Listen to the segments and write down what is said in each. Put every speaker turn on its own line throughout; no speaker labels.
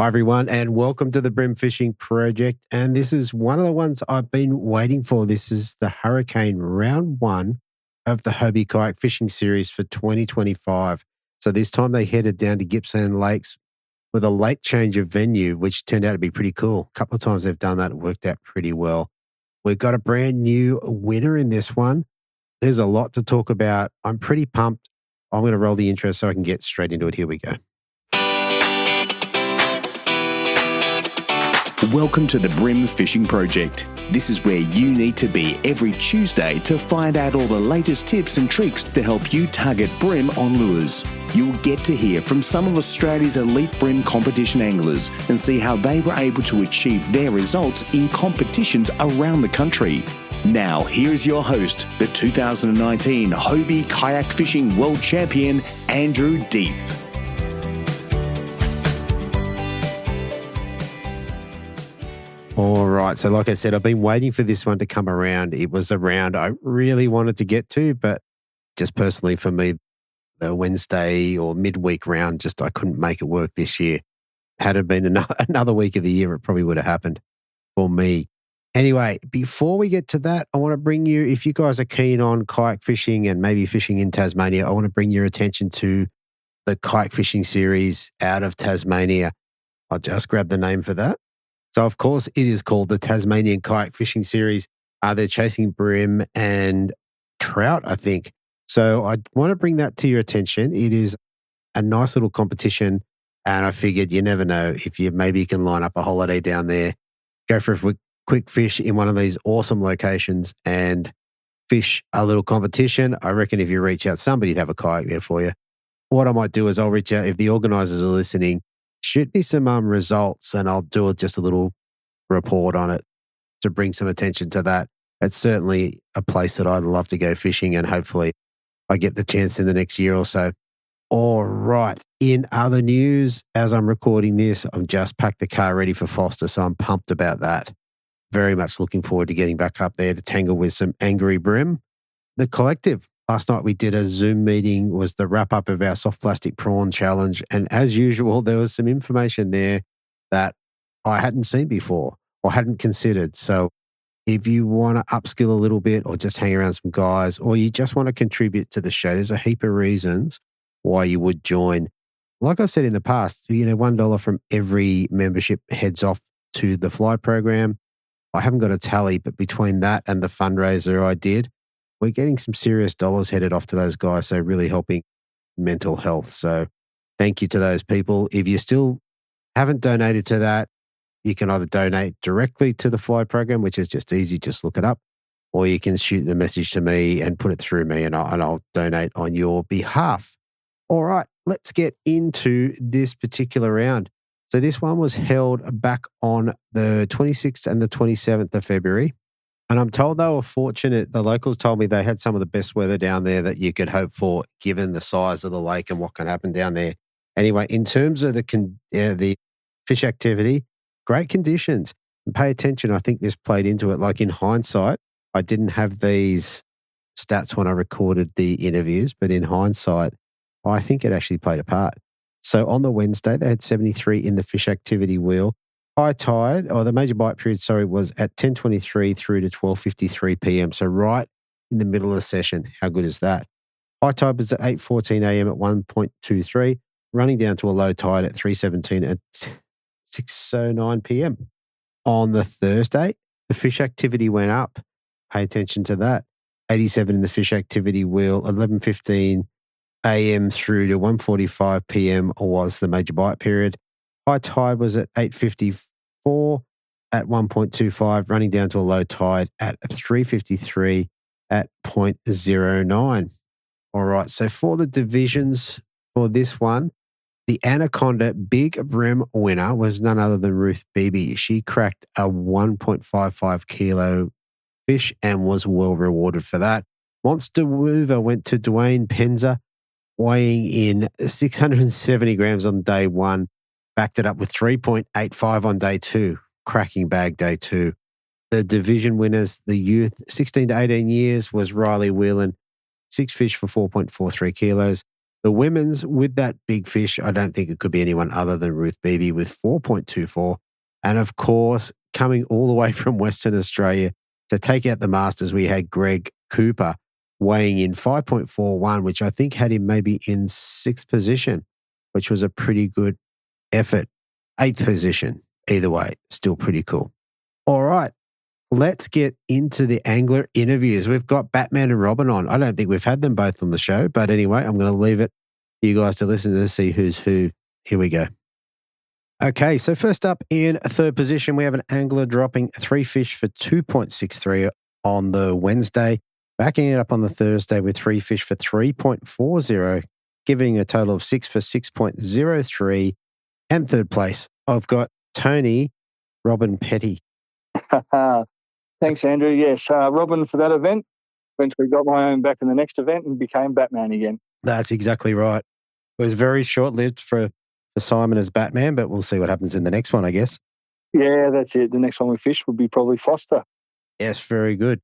Hi, everyone, and welcome to the Bream Fishing Project. And this is one of the ones I've been waiting for. This is the Hurricane Round 1 of the Hobie Kayak Fishing Series for 2025. So this time they headed down to Gippsland Lakes with a late change of venue, which turned out to be pretty cool. A couple of times they've done that. It worked out pretty well. We've got a brand new winner in this one. There's a lot to talk about. I'm pretty pumped. I'm going to roll the intro so I can get straight into it. Here we go.
Welcome to the Bream Fishing Project. This is where you need to be every Tuesday to find out all the latest tips and tricks to help you target bream on lures. You'll get to hear from some of Australia's elite bream competition anglers and see how they were able to achieve their results in competitions around the country. Now, here's your host, the 2019 Hobie Kayak Fishing World Champion, Andrew Deeth.
All right. So like I said, I've been waiting for this one to come around. It was a round I really wanted to get to, but just personally for me, the Wednesday or midweek round, I couldn't make it work this year. Had it been another week of the year, it probably would have happened for me. Anyway, before we get to that, I want to bring you, if you guys are keen on kayak fishing and maybe fishing in Tasmania, I want to bring your attention to the Kayak Fishing Series out of Tasmania. I'll just grab the name for that. So, of course, it is called the Tasmanian Kayak Fishing Series. They're chasing bream and trout, I think. So I want to bring that to your attention. It is a nice little competition, and I figured you never know if you can line up a holiday down there, go for a quick fish in one of these awesome locations and fish a little competition. I reckon if you reach out, somebody'd have a kayak there for you. What I might do is I'll reach out if the organisers are listening. Shoot me some results and I'll do just a little report on it to bring some attention to that. It's certainly a place that I'd love to go fishing and hopefully I get the chance in the next year or so. All right. In other news, as I'm recording this, I've just packed the car ready for Foster, so I'm pumped about that. Very much looking forward to getting back up there to tangle with some angry bream. The collective. Last night we did a Zoom meeting, was the wrap up of our soft plastic prawn challenge. And as usual, there was some information there that I hadn't seen before or hadn't considered. So if you want to upskill a little bit or just hang around some guys or you just want to contribute to the show, there's a heap of reasons why you would join. Like I've said in the past, $1 from every membership heads off to the fly program. I haven't got a tally, but between that and the fundraiser I did, we're getting some serious dollars headed off to those guys. So really helping mental health. So thank you to those people. If you still haven't donated to that, you can either donate directly to the fly program, which is just easy, just look it up, or you can shoot a message to me and put it through me and I'll donate on your behalf. All right, let's get into this particular round. So this one was held back on the 26th and the 27th of February. And I'm told they were fortunate. The locals told me they had some of the best weather down there that you could hope for, given the size of the lake and what can happen down there. Anyway, in terms of the fish activity, great conditions. And pay attention, I think this played into it. Like in hindsight, I didn't have these stats when I recorded the interviews, but in hindsight, I think it actually played a part. So on the Wednesday, they had 73 in the fish activity wheel. High tide, or the major bite period, was at 10:23 through to 12:53 p.m. So right in the middle of the session. How good is that? High tide was at 8:14 a.m. at 1.23, running down to a low tide at 3:17 at 6:09 p.m. On the Thursday, the fish activity went up. Pay attention to that. 87 in the fish activity wheel, 11:15 a.m. through to 1:45 p.m. was the major bite period. High tide was at 8:54 at 1.25, running down to a low tide at 3:53 at 0.09. All right, so for the divisions for this one, the Anaconda Big Bream winner was none other than Ruth Beebe. She cracked a 1.55 kilo fish and was well rewarded for that. Monster Mover went to Dwayne Penza, weighing in 670 grams on day one. Backed it up with 3.85 on day two. Cracking bag day two. The division winners, the youth, 16 to 18 years, was Riley Whelan. 6 fish for 4.43 kilos. The women's with that big fish, I don't think it could be anyone other than Ruth Beebe with 4.24. And of course, coming all the way from Western Australia to take out the Masters, we had Greg Cooper weighing in 5.41, which I think had him maybe in sixth position, which was a pretty good effort. Eighth position, either way, still pretty cool. All right, let's get into the angler interviews. We've got Batman and Robin on. I don't think we've had them both on the show, but anyway, I'm going to leave it for you guys to listen to this, see who's who. Here we go. Okay, so first up in third position, we have an angler dropping 3 fish for 2.63 on the Wednesday, backing it up on the Thursday with 3 fish for 3.40, giving a total of 6 for 6.03. And third place, I've got Tony Robin Petty.
Thanks, Andrew. Yes, Robin for that event. Eventually got my own back in the next event and became Batman again.
That's exactly right. It was very short-lived for Simon as Batman, but we'll see what happens in the next one, I guess.
Yeah, that's it. The next one we fish would be probably Foster.
Yes, very good.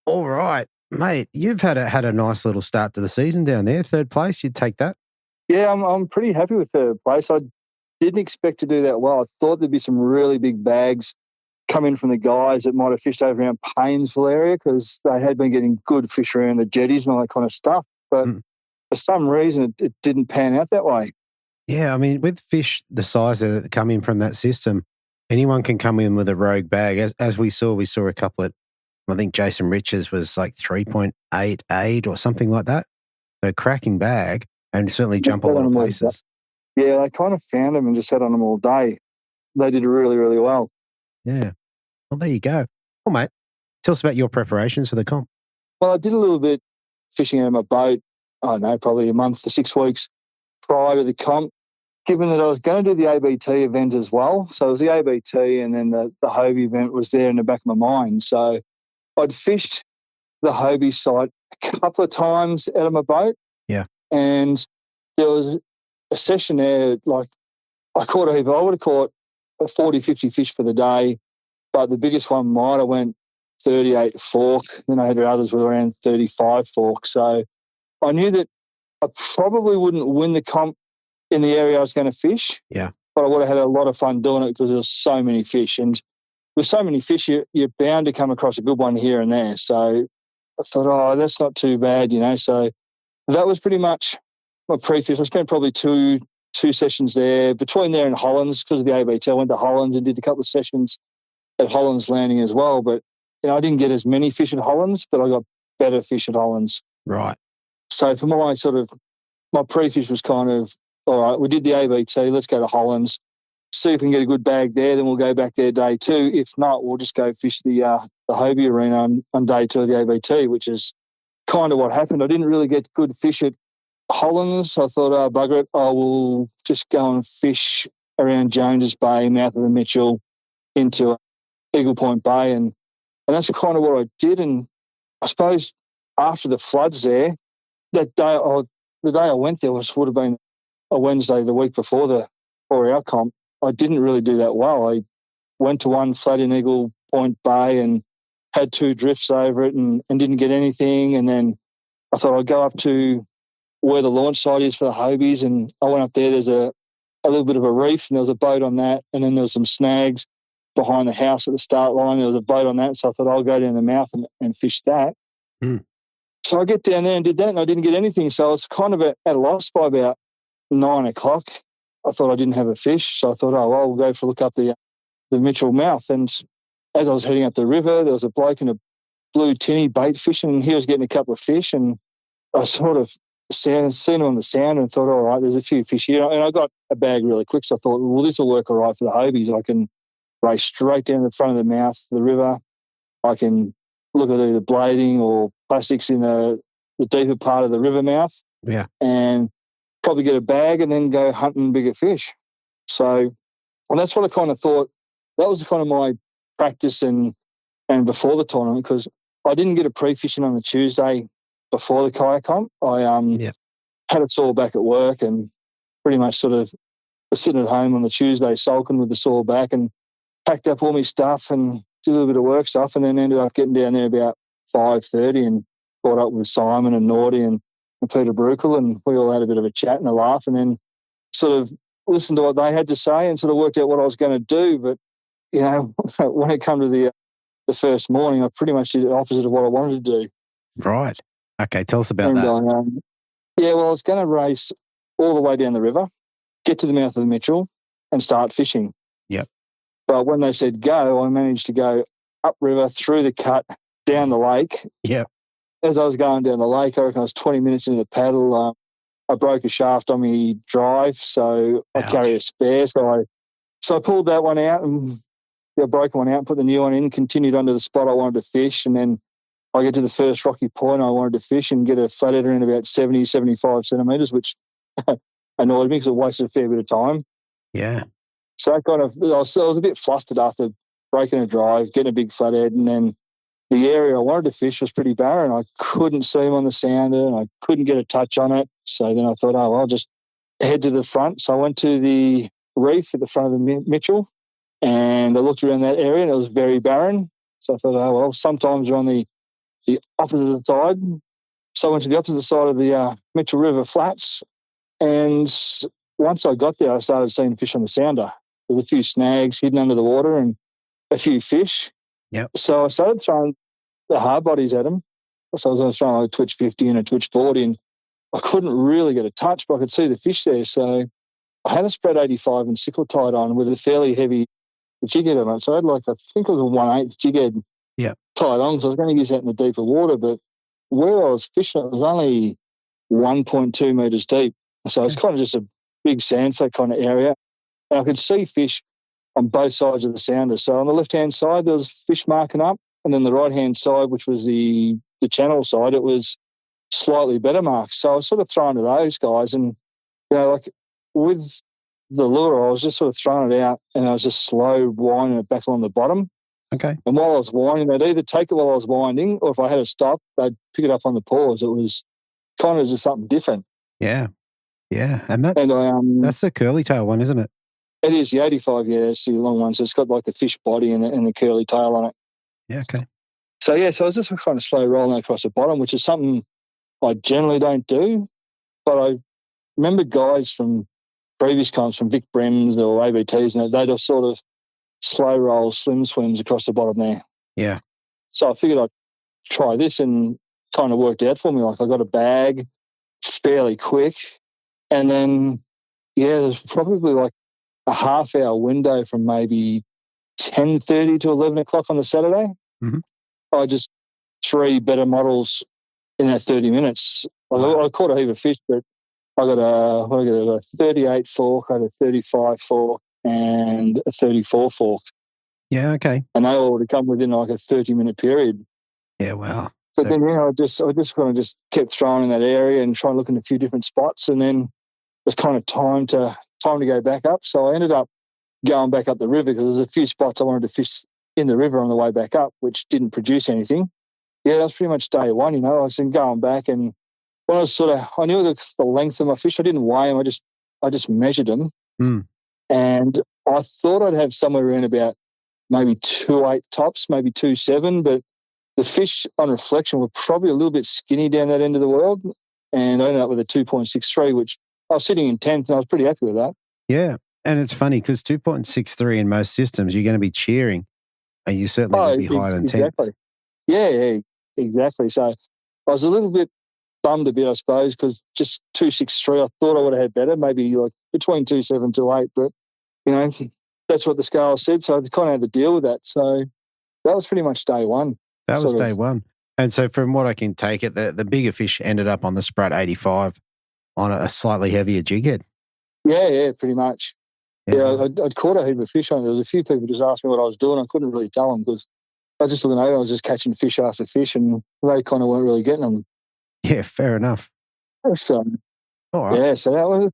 All right, mate, you've had a nice little start to the season down there. Third place, you'd take that?
Yeah, I'm pretty happy with third place. I didn't expect to do that well. I thought there'd be some really big bags coming from the guys that might have fished over around Paynesville area because they had been getting good fish around the jetties and all that kind of stuff. But for some reason, it didn't pan out that way.
Yeah, I mean, with fish the size that come in from that system, anyone can come in with a rogue bag. As we saw a couple at, I think Jason Richards was like 3.88 or something like that. So cracking bag and certainly jump a lot of places.
Yeah, they kind of found them and just had on them all day. They did really, really well.
Yeah. Well, there you go. Well, mate, tell us about your preparations for the comp.
Well, I did a little bit fishing out of my boat, I don't know, probably a month to 6 weeks prior to the comp, given that I was going to do the ABT event as well. So it was the ABT and then the Hobie event was there in the back of my mind. So I'd fished the Hobie site a couple of times out of my boat.
Yeah.
And there was a session there, like I caught a heap. I would have caught 40, 50 fish for the day, but the biggest one might have went 38 fork. Then I had others with around 35 fork. So I knew that I probably wouldn't win the comp in the area I was going to fish.
Yeah.
But I would have had a lot of fun doing it because there was so many fish. And with so many fish, you're bound to come across a good one here and there. So I thought, oh, that's not too bad, you know. So that was pretty much my pre-fish. I spent probably two sessions there. Between there and Hollands, because of the ABT, I went to Hollands and did a couple of sessions at Hollands Landing as well. But, you know, I didn't get as many fish at Hollands, but I got better fish at Hollands.
Right.
So for my pre-fish was kind of, all right, we did the ABT, let's go to Hollands, see if we can get a good bag there, then we'll go back there day 2. If not, we'll just go fish the Hobie arena on day 2 of the ABT, which is kind of what happened. I didn't really get good fish at Hollands. I thought, oh, bugger it, I will just go and fish around Jones's Bay, mouth of the Mitchell, into Eagle Point Bay. And that's kind of what I did. And I suppose after the floods there, that day, the day I went there would have been a Wednesday the week before our comp. I didn't really do that well. I went to one flat in Eagle Point Bay and had 2 drifts over it and didn't get anything. And then I thought I'd go up to where the launch site is for the Hobies, and I went up there. There's a little bit of a reef, and there was a boat on that, and then there was some snags behind the house at the start line. There was a boat on that, so I thought I'll go down the mouth and fish that. So I get down there and did that, and I didn't get anything. So I was kind of at a loss by about 9 o'clock. I thought I didn't have a fish, so I thought, oh, well, we'll go for a look up the Mitchell mouth. And as I was heading up the river, there was a bloke in a blue tinny bait fishing, and he was getting a couple of fish, and I sort of seen him on the sound and thought, all right, there's a few fish here. And I got a bag really quick, so I thought, well, this will work all right for the Hobies. I can race straight down the front of the mouth of the river. I can look at either blading or plastics in the deeper part of the river mouth.
Yeah.
And probably get a bag and then go hunting bigger fish. So, and that's what I kind of thought. That was kind of my practice and before the tournament, because I didn't get a pre-fishing on the Tuesday before the kayak comp. I had a sore back at work and pretty much sort of was sitting at home on the Tuesday sulking with the sore back and packed up all my stuff and did a little bit of work stuff, and then ended up getting down there about 5:30 and caught up with Simon and Naughty and Peter Brukel, and we all had a bit of a chat and a laugh, and then sort of listened to what they had to say and sort of worked out what I was going to do. But, when it came to the first morning, I pretty much did the opposite of what I wanted to do.
Right. Okay, tell us about
and
that.
I was going to race all the way down the river, get to the mouth of the Mitchell, and start fishing.
Yep.
But when they said go, I managed to go upriver, through the cut, down the lake.
Yep.
As I was going down the lake, I reckon I was 20 minutes into the paddle. I broke a shaft on my drive, so
Ouch.
I carry a spare. So I pulled that one out and broke one out, put the new one in, continued onto the spot I wanted to fish, and then I get to the first rocky point I wanted to fish and get a flatheader in about 70, 75 centimetres, which annoyed me because it wasted a fair bit of time.
Yeah.
So I was a bit flustered after breaking a drive, getting a big flathead, and then the area I wanted to fish was pretty barren. I couldn't see him on the sounder and I couldn't get a touch on it. So then I thought, I'll just head to the front. So I went to the reef at the front of the Mitchell and I looked around that area and it was very barren. So I thought, sometimes you're on the opposite side. So I went to the opposite side of the Mitchell River flats, and once I got there, I started seeing fish on the sounder. There was a few snags hidden under the water and a few fish.
Yep.
So I started throwing the hard bodies at them. So I was throwing like a Twitch 50 and a Twitch 40, and I couldn't really get a touch, but I could see the fish there. So I had a spread 85 and sickle tied on with a fairly heavy jig head on it. So I had I think it was a 1/8 jig head tied on, so I was going to use that in the deeper water. But where I was fishing, it was only 1.2 metres deep. So it's kind of just a big sand flat kind of area. And I could see fish on both sides of the sounder. So on the left-hand side, there was fish marking up, and then the right-hand side, which was the channel side, it was slightly better marks. So I was sort of throwing to those guys, and with the lure, I was just sort of throwing it out, and I was just slow winding it back along the bottom.
Okay.
And while I was winding, they'd either take it while I was winding, or if I had to stop, they'd pick it up on the paws. It was kind of just something different.
Yeah. Yeah. And that's the curly tail one, isn't it?
It is, the 85, it's the long one. So it's got like the fish body and the curly tail on it.
Yeah, okay.
So I was just kind of slow rolling across the bottom, which is something I generally don't do. But I remember guys from previous comps, from Vic Brems or ABTs, and they'd have sort of slow roll, slim swims across the bottom there.
Yeah.
So I figured I'd try this, and kind of worked out for me. Like I got a bag fairly quick, and then there's probably like a half-hour window from maybe 10:30 to 11 o'clock on the Saturday.
Mm-hmm.
I just 3 better models in that 30 minutes.
Wow.
I caught a heap of fish, but I got a 38 fork, I had a 35 fork, and a 34 fork.
Yeah, okay.
And they all would have come within like a 30-minute period.
Yeah, wow.
But then, I just kind of just kept throwing in that area and trying to look in a few different spots, and then it was kind of time to go back up. So I ended up going back up the river because there's a few spots I wanted to fish in the river on the way back up, which didn't produce anything. Yeah, that was pretty much day one. I was going back, and when I was I knew the length of my fish. I didn't weigh them. I just measured them, and I thought I'd have somewhere around about maybe 2.8 tops, maybe 2.7, but the fish on reflection were probably a little bit skinny down that end of the world, and I ended up with a 2.63, which I was sitting in 10th, and I was pretty happy with that.
Yeah, and it's funny because 2.63 in most systems, you're going to be cheering, and you certainly will be higher than 10th.
Exactly. Yeah, exactly. So I was a little bit bummed a bit, I suppose, because just 2.63, I thought I would have had better, maybe like between 2.7 and 2.8, but, that's what the scale said, so I kind of had to deal with that. So that was pretty much day one.
That was day one. And so from what I can take it, the bigger fish ended up on the Sprat 85 on a slightly heavier jig head.
Yeah, pretty much. Yeah, I'd caught a heap of fish on it. There was a few people just asked me what I was doing. I couldn't really tell them because I was just looking over. I was just catching fish after fish, and they kind of weren't really getting them.
Yeah, fair enough.
So,
all right.
Yeah, so that was...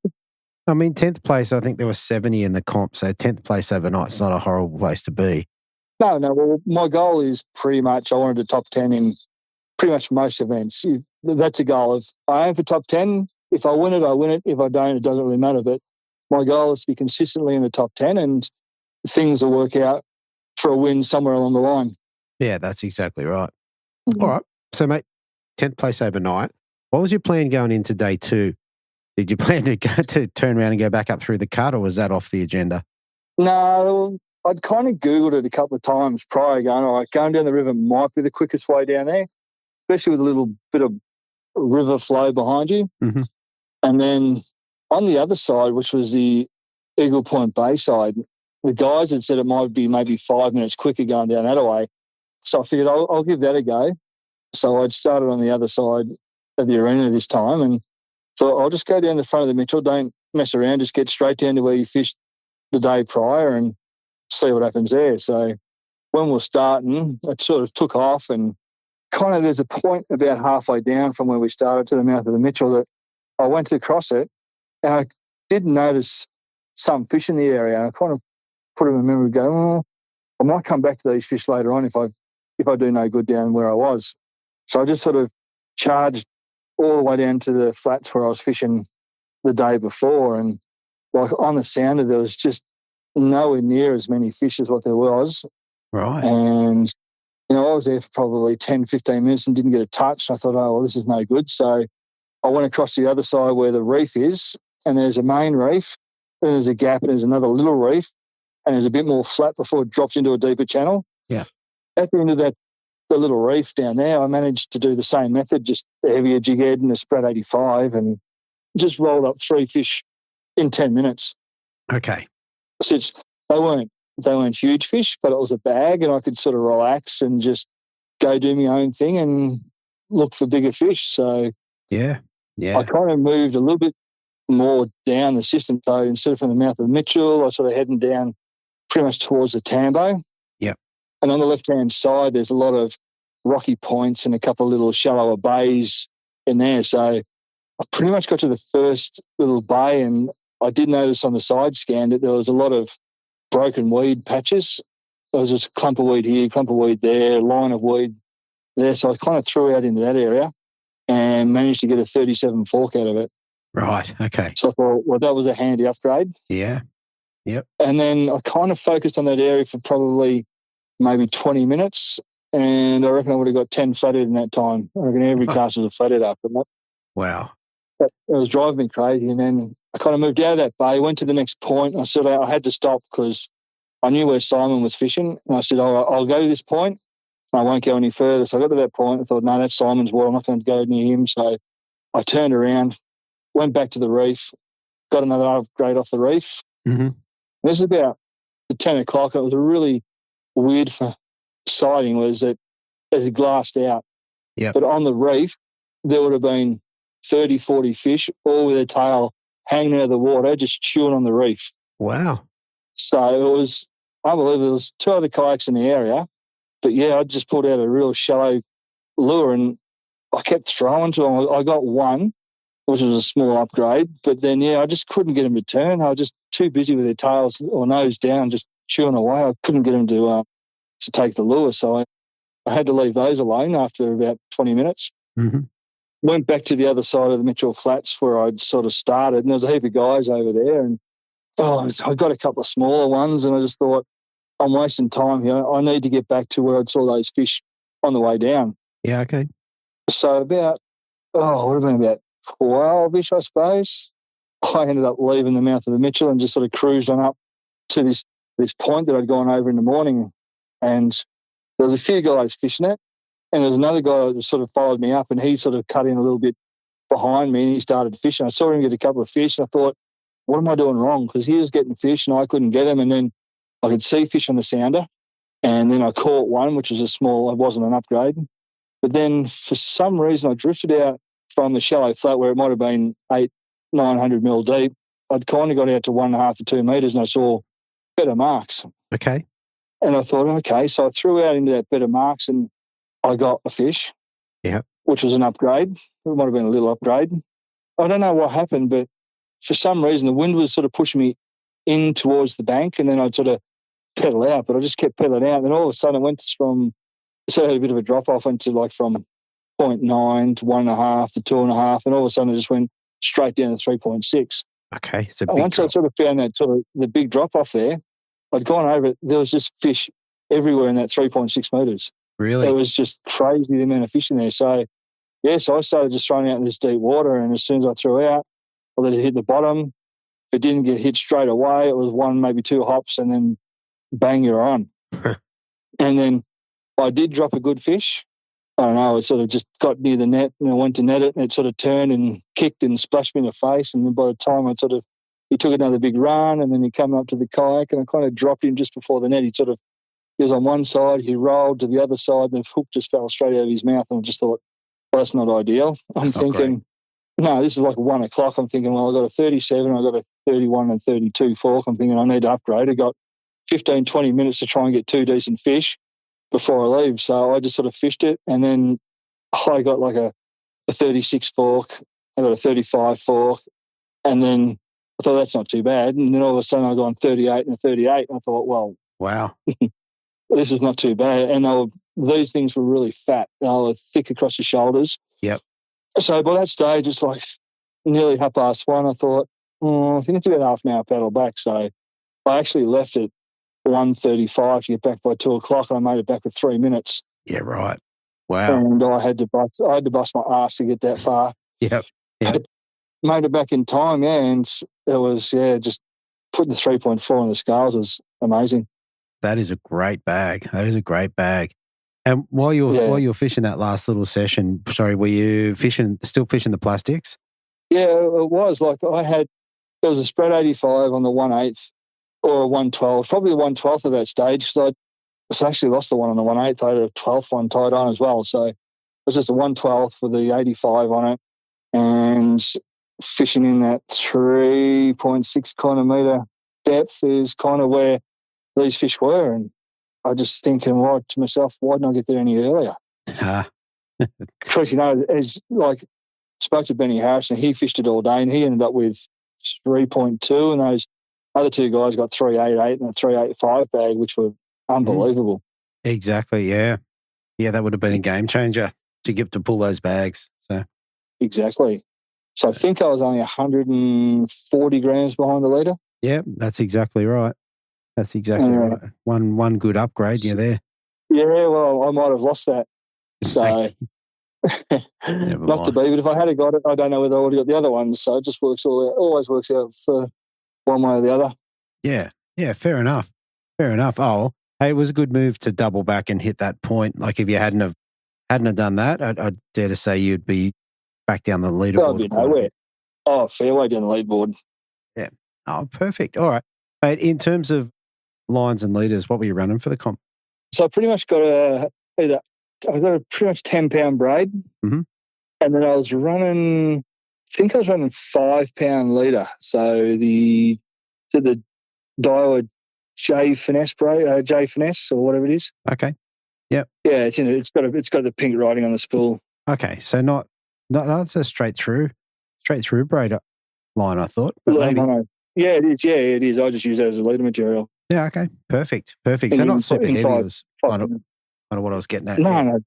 10th place, I think there was 70 in the comp, so 10th place overnight is not a horrible place to be.
No. Well, my goal is pretty much I wanted a top 10 in pretty much most events. That's a goal. If I aim for top 10, if I win it, I win it. If I don't, it doesn't really matter. But my goal is to be consistently in the top 10, and things will work out for a win somewhere along the line.
Yeah, that's exactly right. Mm-hmm. All right. So, mate, 10th place overnight. What was your plan going into day 2? Did you plan to turn around and go back up through the cut, or was that off the agenda?
No, I'd kind of Googled it a couple of times prior, going, all right, going down the river might be the quickest way down there, especially with a little bit of river flow behind you.
Mm-hmm.
And then on the other side, which was the Eagle Point Bay side, the guys had said it might be maybe 5 minutes quicker going down that way. So I figured I'll give that a go. So I'd started on the other side of the arena this time, and so I'll just go down the front of the Mitchell, don't mess around, just get straight down to where you fished the day prior and see what happens there. So when we're starting, it sort of took off, and kind of there's a point about halfway down from where we started to the mouth of the Mitchell that I went to cross it, and I did notice some fish in the area. I kind of put in my memory, go, oh, I might come back to these fish later on if I do no good down where I was. So I just sort of charged all the way down to the flats where I was fishing the day before, and like on the sounder, there was just nowhere near as many fish as what there was.
Right.
And, I was there for probably 10, 15 minutes and didn't get a touch. I thought, oh, well, this is no good. So I went across the other side where the reef is, and there's a main reef, and there's a gap, and there's another little reef, and there's a bit more flat before it drops into a deeper channel.
Yeah.
At the end of the little reef down there, I managed to do the same method, just a heavier jig head and a spread 85, and just rolled up 3 fish in 10 minutes.
Okay.
Since they weren't huge fish, but it was a bag, and I could sort of relax and just go do my own thing and look for bigger fish. So
yeah.
I kind of moved a little bit more down the system. So instead of from the mouth of Mitchell, I was sort of heading down pretty much towards the Tambo.
Yep.
And on the left-hand side, there's a lot of rocky points and a couple of little shallower bays in there. So I pretty much got to the first little bay, and I did notice on the side scan that there was a lot of broken weed patches. There was just a clump of weed here, clump of weed there, line of weed there. So I kind of threw out into that area and managed to get a 37 fork out of it.
Right, okay.
So I thought, well, that was a handy upgrade.
Yeah, yep.
And then I kind of focused on that area for probably maybe 20 minutes, and I reckon I would have got 10 flathead in that time. I reckon every cast was a flathead after that.
Wow.
But it was driving me crazy, and then I kind of moved out of that bay, went to the next point. I had to stop because I knew where Simon was fishing, and I said, I'll go to this point, and I won't go any further. So I got to that point and thought, no, that's Simon's water. I'm not going to go near him. So I turned around, went back to the reef, got another upgrade off the reef.
Mm-hmm.
This is about 10 o'clock. It was a really weird sighting, was that it had glassed out.
Yep.
But on the reef, there would have been 30, 40 fish, all with their tail hanging out of the water, just chewing on the reef.
Wow.
So it was unbelievable. There was 2 other kayaks in the area. But, yeah, I just pulled out a real shallow lure, and I kept throwing to them. I got one, which was a small upgrade. But then, yeah, I just couldn't get them to turn. They were just too busy with their tails or nose down, just chewing away. I couldn't get them to take the lure. So I had to leave those alone after about 20 minutes.
Mm-hmm.
Went back to the other side of the Mitchell Flats where I'd sort of started, and there was a heap of guys over there. And, I got a couple of smaller ones, and I just thought, I'm wasting time here. I need to get back to where I saw those fish on the way down.
Yeah, okay.
So about, it would have been about 12-ish, I suppose. I ended up leaving the mouth of the Mitchell and just sort of cruised on up to this point that I'd gone over in the morning. And there was a few guys fishing it, and there was another guy that sort of followed me up, and he sort of cut in a little bit behind me, and he started fishing. I saw him get a couple of fish, and I thought, what am I doing wrong? Because he was getting fish and I couldn't get him. And then I could see fish on the sounder, and then I caught one, which was it wasn't an upgrade. But then for some reason I drifted out from the shallow flat where it might have been 800-900 mil deep. I'd kind of got out to 1.5 to 2 metres, and I saw better marks.
Okay.
And I thought, okay, so I threw out into that better marks, and I got a fish.
Yeah.
Which was an upgrade. It might have been a little upgrade. I don't know what happened, but for some reason the wind was sort of pushing me in towards the bank, and then I'd sort of pedal out, but I just kept pedaling out. And then all of a sudden it went I had a bit of a drop off, went to like from 0.9 to 1.5 to 2.5, and all of a sudden I just went straight down to 3.6.
Okay, so
once drop. I sort of found that sort of the big drop off there, I'd gone over it. There was just fish everywhere in that 3.6 metres.
Really?
It was just crazy the amount of fish in there. So Yeah, so I started just throwing out in this deep water, and as soon as I threw out, I let it hit the bottom. If it didn't get hit straight away, it was one, maybe two hops, and then bang, you're on. And then I did drop a good fish. I don't know, it sort of just got near the net, and I went to net it, and it sort of turned and kicked and splashed me in the face. And then by the time he took another big run, and then he came up to the kayak, and I kind of dropped him just before the net. He was on one side, he rolled to the other side, and the hook just fell straight out of his mouth. And I just thought, well, that's not ideal. I'm thinking, no, this is like 1 o'clock. I'm thinking, well, I got a 37, I got a 31 and 32 fork. I'm thinking I need to upgrade. I got 15, 20 minutes to try and get 2 decent fish before I leave. So I just sort of fished it, and then I got like a 36 fork, I got a 35 fork, and then I thought that's not too bad. And then all of a sudden I got on 38 and a 38. And I thought, well,
wow,
this is not too bad. And these things were really fat. They were thick across the shoulders.
Yep.
So by that stage, it's like nearly 1:30. I thought, I think it's about half an hour paddle back. So I actually left at 1:35 to get back by 2 o'clock, and I made it back with 3 minutes.
Yeah, right. Wow.
And I had to bust my ass to get that far.
Yep.
Made it back in time, yeah, and it was, just putting the 3.4 on the scales was amazing.
That is a great bag. And while you're fishing that last little session, sorry, were you still fishing the plastics?
Yeah, it was. Like there was a spread 85 on the 1/8 or a 112, probably the 112th of that stage, because I actually lost the one on the 1/8. I had a 12th one tied on as well. So it was just a 112th with the 85 on it, and fishing in that 3.6 kind of metre depth is kind of where these fish were. And I just thinking, to myself, why didn't I get there any earlier? Because, as like, spoke to Benny Harrison, he fished it all day, and he ended up with 3.2, and those other two guys got 388 and a 385 bag, which were unbelievable.
Exactly, yeah. Yeah, that would have been a game changer to get to pull those bags. So
exactly. So I think I was only 140 grams behind the leader.
Yeah, that's exactly right. Right. One good upgrade, you're there.
Yeah, well, I might have lost that. So not to be, but if I had got it, I don't know whether I would have got the other ones. So it just always works out for one way or the other.
Yeah, fair enough. Oh, hey, it was a good move to double back and hit that point. Like if you hadn't have done that, I'd dare to say you'd be back down the leaderboard.
I'd be nowhere. Oh, fairway down the leaderboard.
Yeah. Oh, perfect. All right. But in terms of lines and leaders, what were you running for the comp?
So I pretty much got a pretty much 10-pound braid,
and
then I was running 5-pound leader. So the Daiwa J Finesse braid, J Finesse or whatever it is.
Okay. Yep.
Yeah, it's got the pink writing on the spool.
Okay, so not that's a straight through braid line, I thought. But maybe.
Yeah, it is. Yeah, it is. I just use that as a leader material.
Yeah. Okay. Perfect. So not super heavy. Was kind of what I was getting at.
No.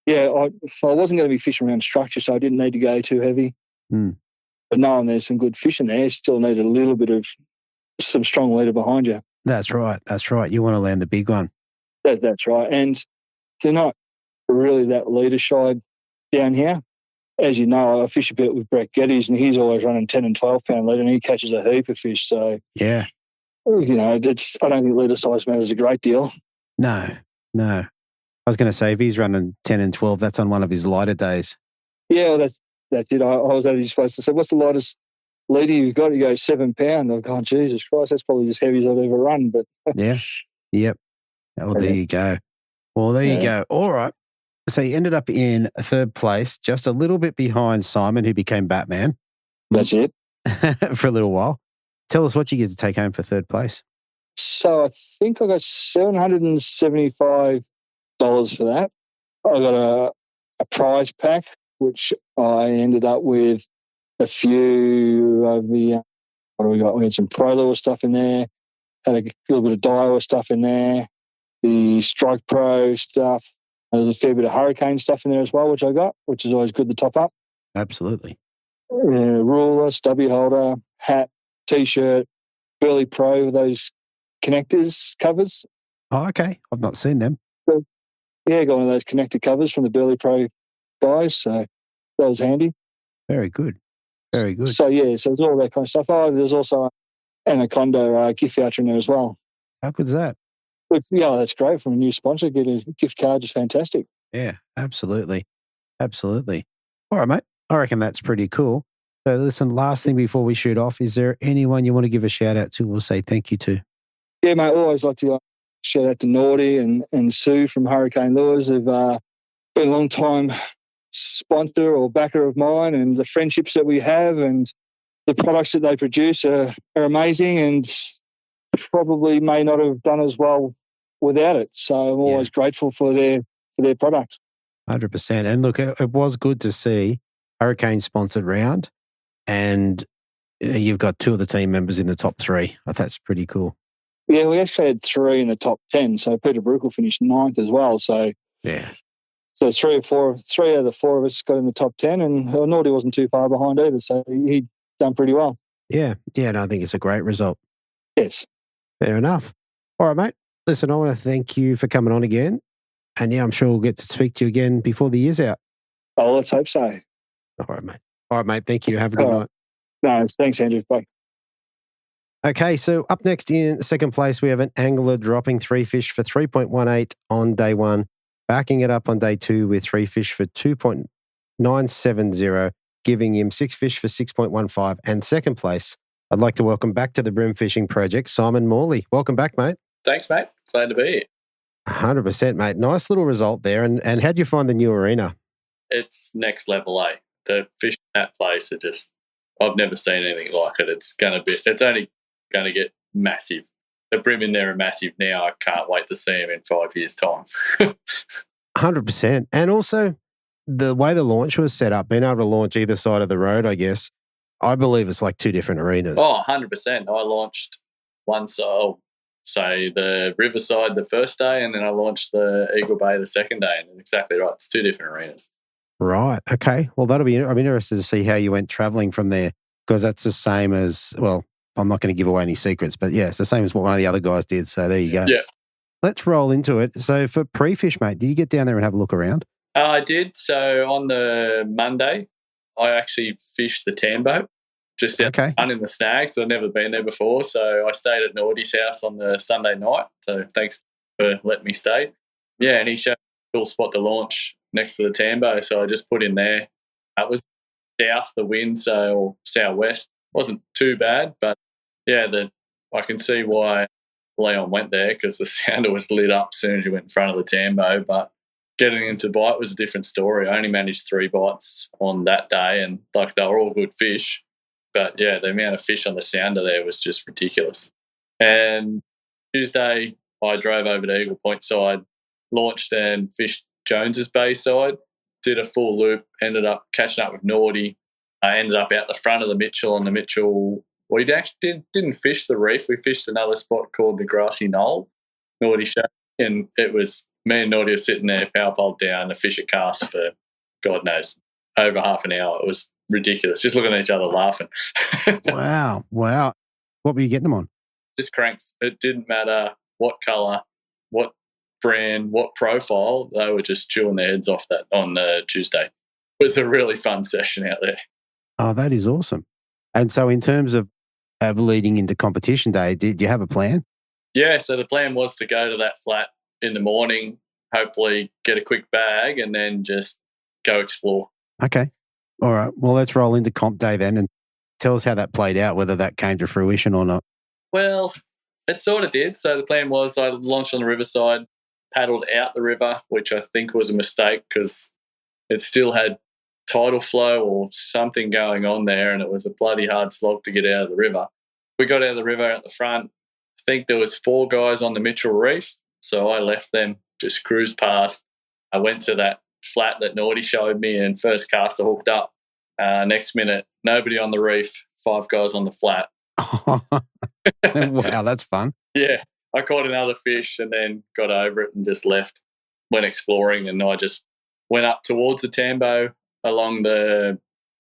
Yeah, I wasn't going to be fishing around structure, so I didn't need to go too heavy. But knowing there's some good fish in there, you still need a little bit of some strong leader behind you.
That's right. You want to land the big one.
That's right. And they're not really that leader shy down here. As you know, I fish a bit with Brett Geddes, and he's always running 10 and 12-pound leader, and he catches a heap of fish. So,
yeah,
I don't think leader size matters a great deal.
No. I was going to say, if he's running 10 and 12, that's on one of his lighter days.
Yeah, that's it. I was at his place to say, what's the lightest leader you've got? He goes 7 pound. I've gone, Jesus Christ, that's probably as heavy as I've ever run. But
yeah, yep. Well, there you go. You go. All right. So you ended up in third place, just a little bit behind Simon, who became Batman.
That's it.
For a little while. Tell us what you get to take home for third place.
So I think I got $775 for that. I got a prize pack, which I ended up with a few of the, what do we got? We had some Pro Lure stuff in there, had a little bit of Daiwa stuff in there, the Strike Pro stuff. There's a fair bit of Hurricane stuff in there as well, which I got, which is always good to top up.
Absolutely.
Ruler, stubby holder, hat, T-shirt, Burley Pro, those connectors covers.
Oh, okay. I've not seen them.
So, yeah, got one of those connector covers from the Burley Pro guys. So that was handy.
Very good. Very good.
So, yeah, so it's all that kind of stuff. Oh, there's also Anaconda gift voucher in there as well.
How good's that?
Which, yeah, that's great from a new sponsor. Get a gift card is fantastic.
Yeah, absolutely. Absolutely. All right, mate. I reckon that's pretty cool. So listen, last thing before we shoot off, is there anyone you want to give a shout out to or say thank you to?
Yeah, mate, I always like to shout out to Naughty and Sue from Hurricane Lures. They've been a long time sponsor or backer of mine, and the friendships that we have and the products that they produce are amazing and probably may not have done as well without it. So I'm always grateful for their product.
100%. And look, it was good to see Hurricane sponsored round, and you've got 2 of the team members in the top 3. That's pretty cool.
Yeah, we actually had 3 in the top 10. So Peter Bruckle finished 9th as well. So
yeah.
So 3 out of the 4 of us got in the top 10, and Naughty wasn't too far behind either. So he'd done pretty well.
Yeah. Yeah, no, I think it's a great result.
Yes.
Fair enough. All right, mate. Listen, I want to thank you for coming on again. And yeah, I'm sure we'll get to speak to you again before the year's out.
Oh, let's hope so.
All right, mate. All right, mate. Thank you. Have a good night.
No, thanks, Andrew. Bye.
Okay, so up next in second place, we have an angler dropping 3 fish for 3.18 on day 1, backing it up on day 2 with 3 fish for 2.970, giving him 6 fish for 6.15. And second place, I'd like to welcome back to the Bream Fishing Project, Simon Morley. Welcome back, mate.
Thanks, mate. Glad to be here.
100%, mate. Nice little result there. And how'd you find the new arena?
It's next level, eh? The fish in that place are just, I've never seen anything like it. It's only going to get massive. The brim in there are massive now. I can't wait to see them in 5 years' time.
100%. And also the way the launch was set up, being able to launch either side of the road, I guess, I believe it's like 2 different arenas.
Oh, 100%. I launched one side, say the Riverside the first day, and then I launched the Eagle Bay the second day. And exactly right. It's 2 different arenas.
Right. Okay. Well, I'm interested to see how you went traveling from there, because that's the same as, well, I'm not going to give away any secrets, but yeah, it's the same as what one of the other guys did. So there you go.
Yeah.
Let's roll into it. So for pre-fish, mate, did you get down there and have a look around?
I did. So on the Monday, I actually fished the Tambo, just out in the snags. So I've never been there before. So I stayed at Naughty's house on the Sunday night. So thanks for letting me stay. Yeah, and he showed me a cool spot to launch next to the Tambo. So I just put in there. It was south, the wind, or southwest. Wasn't too bad, but yeah, I can see why Leon went there, because the sounder was lit up as soon as you went in front of the Tambo. But getting him to bite was a different story. I only managed 3 bites on that day, and they were all good fish. But yeah, the amount of fish on the sounder there was just ridiculous. And Tuesday, I drove over to Eagle Point side, launched and fished Jones's Bay side, did a full loop, ended up catching up with Naughty. I ended up out the front of the Mitchell on the Mitchell. We actually didn't fish the reef. We fished another spot called the Grassy Knoll. Naughty showed me, and it was me and Naughty were sitting there, power pole down, the fish at cast for, God knows, over half an hour. It was ridiculous, just looking at each other laughing.
Wow. What were you getting them on?
Just cranks. It didn't matter what colour, what brand, what profile. They were just chewing their heads off that on Tuesday. It was a really fun session out there.
Oh, that is awesome. And so in terms of leading into competition day, did you have a plan?
Yeah, so the plan was to go to that flat in the morning, hopefully get a quick bag, and then just go explore.
Okay. All right. Well, let's roll into comp day then and tell us how that played out, whether that came to fruition or not.
Well, it sort of did. So the plan was I launched on the riverside, paddled out the river, which I think was a mistake because it still had tidal flow or something going on there, and it was a bloody hard slog to get out of the river. We got out of the river at the front. I think there was 4 guys on the Mitchell Reef, so I left them, just cruised past. I went to that flat that Naughty showed me, and first caster hooked up. Next minute, nobody on the reef, 5 guys on the flat.
Wow, that's fun.
Yeah, I caught another fish and then got over it and just left. Went exploring, and I just went up towards the Tambo along the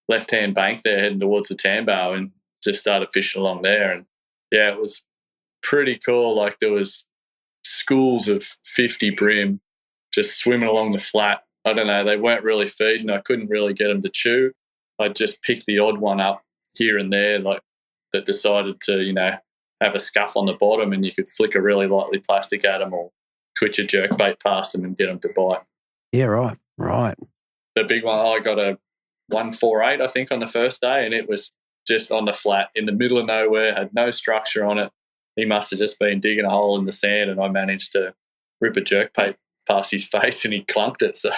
left-hand bank there, heading towards the Tambo, and just started fishing along there. And yeah, it was pretty cool. Like there was schools of 50 brim just swimming along the flat I don't know, they weren't really feeding. I couldn't really get them to chew. I just picked the odd one up here and there, like that decided to, have a scuff on the bottom, and you could flick a really lightly plastic at them or twitch a jerk bait past them and get them to bite.
Yeah, right.
The big one, I got a 148, I think, on the first day, and it was just on the flat in the middle of nowhere, had no structure on it. He must have just been digging a hole in the sand, and I managed to rip a jerk bait past his face and he clunked it. So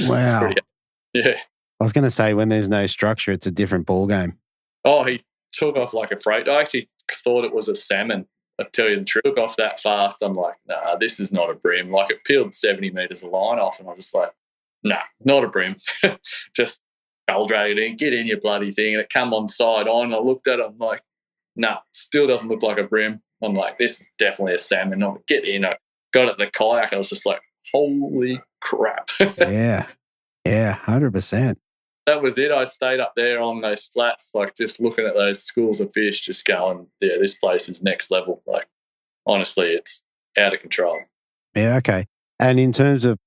wow.
Yeah.
I was going to say, when there's no structure, it's a different ball game.
Oh, he took off like a freight. I actually thought it was a salmon. I tell you the truth, took off that fast. I'm like, nah, this is not a bream. Like, it peeled 70 metres of line off, and I'm just like, nah, not a bream. Just gull drag it in, get in your bloody thing. And it come on side on. I looked at it, I'm like, nah, still doesn't look like a bream. I'm like, this is definitely a salmon. I'm like, get in. I got at the kayak. I was just like, holy crap.
Yeah, 100%.
That was it. I stayed up there on those flats, like just looking at those schools of fish, just going, yeah, this place is next level. Like, honestly, it's out of control.
Yeah, okay. And in terms of,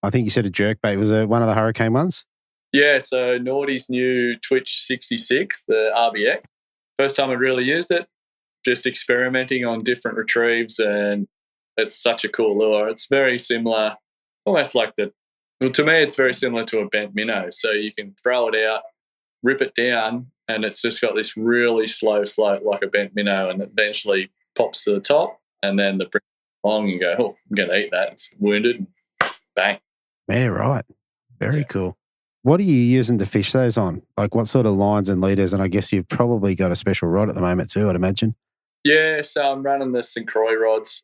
I think you said a jerkbait, was it one of the hurricane ones?
Yeah, so Naughty's new Twitch 66, the RBX. First time I'd really used it, just experimenting on different retrieves, and it's such a cool lure. It's very similar, almost like to me, it's very similar to a bent minnow. So you can throw it out, rip it down, and it's just got this really slow float like a bent minnow, and it eventually pops to the top, and then the bring along and go, oh, I'm going to eat that. It's wounded, bang.
Yeah, right. Very cool. What are you using to fish those on? Like, what sort of lines and leaders? And I guess you've probably got a special rod at the moment too, I'd imagine. Yeah,
so I'm running the St. Croix rods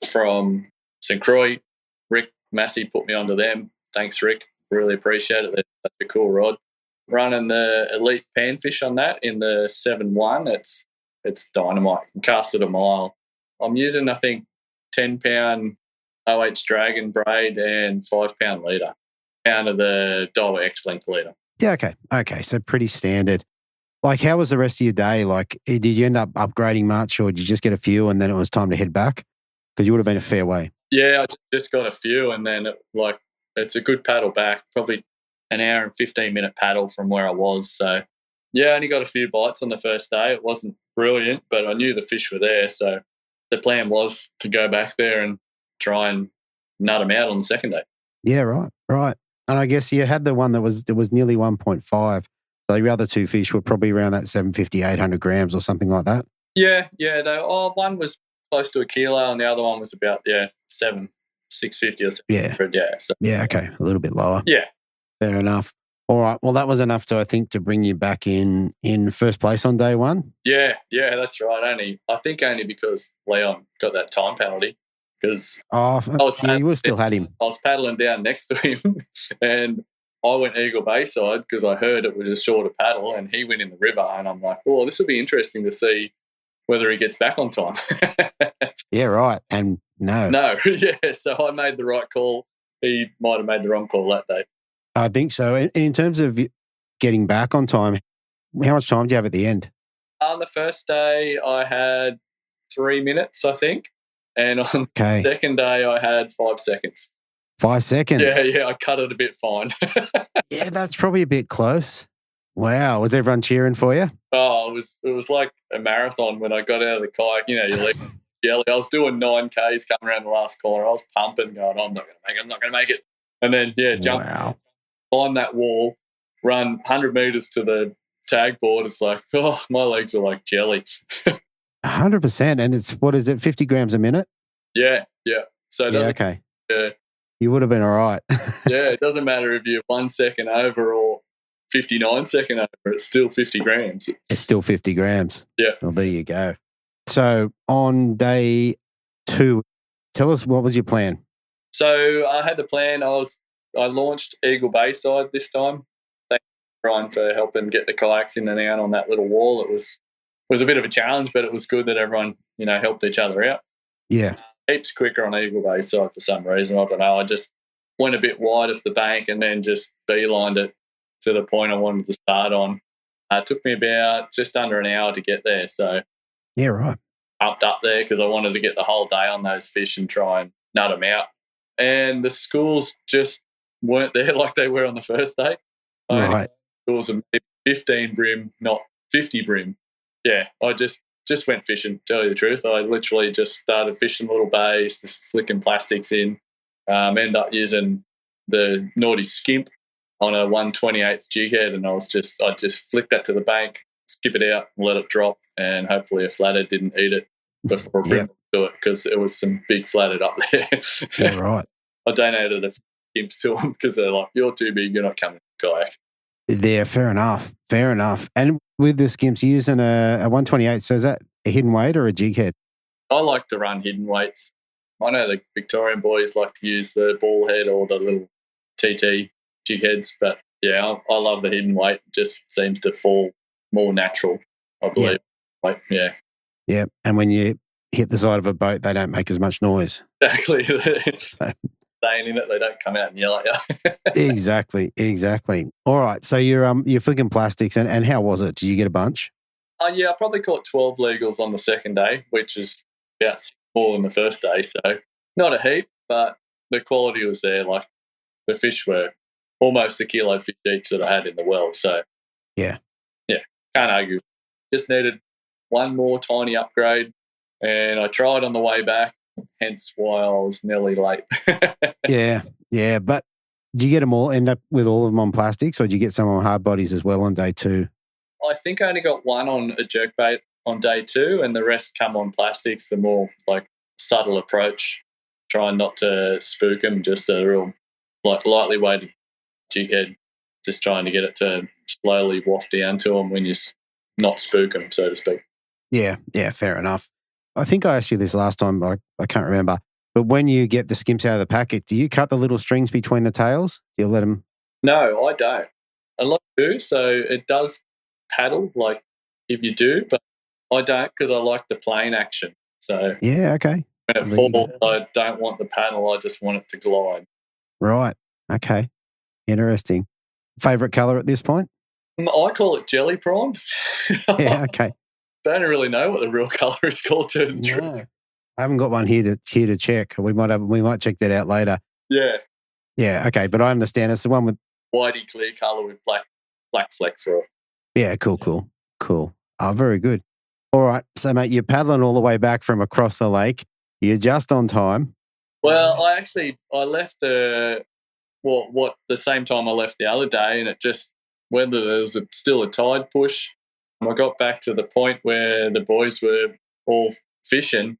from St. Croix. Rick Massey put me onto them. Thanks, Rick. Really appreciate it. They're such a cool rod. Running the Elite Panfish on that in the 7-1. It's dynamite. You can cast it a mile. I'm using, I think, 10-pound OH Dragon braid and 5-pound leader. Pound of the Dollar X-length leader.
Yeah, okay. So pretty standard. Like, how was the rest of your day? Like, did you end up upgrading much, or did you just get a few and then it was time to head back? Because you would have been a fair way.
Yeah, I just got a few, and then it's a good paddle back, probably an hour and 15-minute paddle from where I was. So, yeah, I only got a few bites on the first day. It wasn't brilliant, but I knew the fish were there. So the plan was to go back there and try and nut them out on the second day. Yeah,
right. And I guess you had the one that was nearly 1.5. So your other two fish were probably around that 750, 800 grams or something like that.
Yeah. One was close to a kilo, and the other one was about 650 or 700.
Yeah. Okay, a little bit lower.
Yeah,
fair enough. All right. Well, that was enough to bring you back in first place on day one.
Yeah, that's right. I think only because Leon got that time penalty. Because
you would still had him.
I was paddling down next to him, and I went Eagle Bay side because I heard it was a shorter paddle, and he went in the river, and I'm like, oh, this will be interesting to see whether he gets back on time.
Yeah, right. And no.
Yeah. So I made the right call. He might have made the wrong call that day.
I think so. And in terms of getting back on time, how much time do you have at the end?
On the first day, I had 3 minutes, I think. And on the second day, I had 5 seconds.
5 seconds?
Yeah, I cut it a bit fine.
Yeah, that's probably a bit close. Wow. Was everyone cheering for you?
Oh, it was like a marathon when I got out of the kayak. You leave jelly. I was doing 9Ks coming around the last corner. I was pumping, going, I'm not going to make it. And then, jump on that wall, run 100 metres to the tag board. It's like, oh, my legs are like jelly.
100%. And it's, what is it, 50 grams a minute?
Yeah. So it doesn't,
okay.
Yeah.
You would have been all right.
Yeah, it doesn't matter if you're 1 second over or 59 second over. It's still 50 grams.
It's still 50 grams.
Yeah.
Well, there you go. So on day 2, tell us, what was your plan?
So I had the plan. I launched Eagle Bay side this time. Thanks, Brian, for helping get the kayaks in and out on that little wall. It was a bit of a challenge, but it was good that everyone, helped each other out.
Yeah.
Heaps quicker on Eagle Bay side for some reason. I don't know. I just went a bit wide of the bank and then just beelined it to the point I wanted to start on. It took me about just under an hour to get there. So
yeah, right.
Upped up there because I wanted to get the whole day on those fish and try and nut them out. And the schools just weren't there like they were on the first day.
Right.
It was a 15 brim, not 50 brim. Yeah, I just went fishing, to tell you the truth. I literally just started fishing little bays, just flicking plastics in. Ended up using the naughty skimp on a 1/28 jig head, and I just flicked that to the bank, skip it out, and let it drop, and hopefully a flathead didn't eat it before a brim would do it, because it was some big flathead up there.
Yeah, right.
I donated a skimps to them because they're like, "You're too big, you're not coming to kayak."
Yeah, fair enough. Fair enough. And with the skimps, you're using a 1/28, so is that a hidden weight or a jig head?
I like to run hidden weights. I know the Victorian boys like to use the ball head or the little TT jig heads, but yeah, I love the hidden weight. It just seems to fall more natural, I believe. Yeah.
Yeah, and when you hit the side of a boat, they don't make as much noise.
Exactly. Staying in it, they don't come out and yell at
you. Exactly. All right, so you're flicking plastics, and how was it? Did you get a bunch?
Yeah, I probably caught 12 legals on the second day, which is about 6 more than the first day. So not a heap, but the quality was there. Like the fish were almost a kilo fish each that I had in the world. So yeah, can't argue. Just needed one more tiny upgrade, and I tried on the way back, hence why I was nearly late.
Yeah. But did you get them all, end up with all of them on plastics, or did you get some on hard bodies as well on day 2?
I think I only got one on a jerkbait on day 2, and the rest come on plastics, the more like subtle approach, trying not to spook them, just a real like lightly weighted jig head, just trying to get it to slowly waft down to them when you not spook them, so to speak.
Yeah, fair enough. I think I asked you this last time, but I can't remember. But when you get the skimps out of the packet, do you cut the little strings between the tails? Do you let them?
No, I don't. A lot do, so it does paddle, like if you do, but I don't, because I like the plane action. So
yeah, okay.
When it falls, I don't want the paddle, I just want it to glide.
Right. Okay. Interesting. Favourite colour at this point?
I call it jelly prawn.
Yeah, okay.
Don't really know what the real colour is called to the truth.
I haven't got one here to check. We might check that out later.
Yeah.
Yeah, okay, but I understand it's the one with
whitey clear colour with black fleck for it.
Yeah, cool. Oh, very good. All right. So, mate, you're paddling all the way back from across the lake. You're just on time.
Well, I left the same time I left the other day, and it just, whether there was still a tide push, I got back to the point where the boys were all fishing.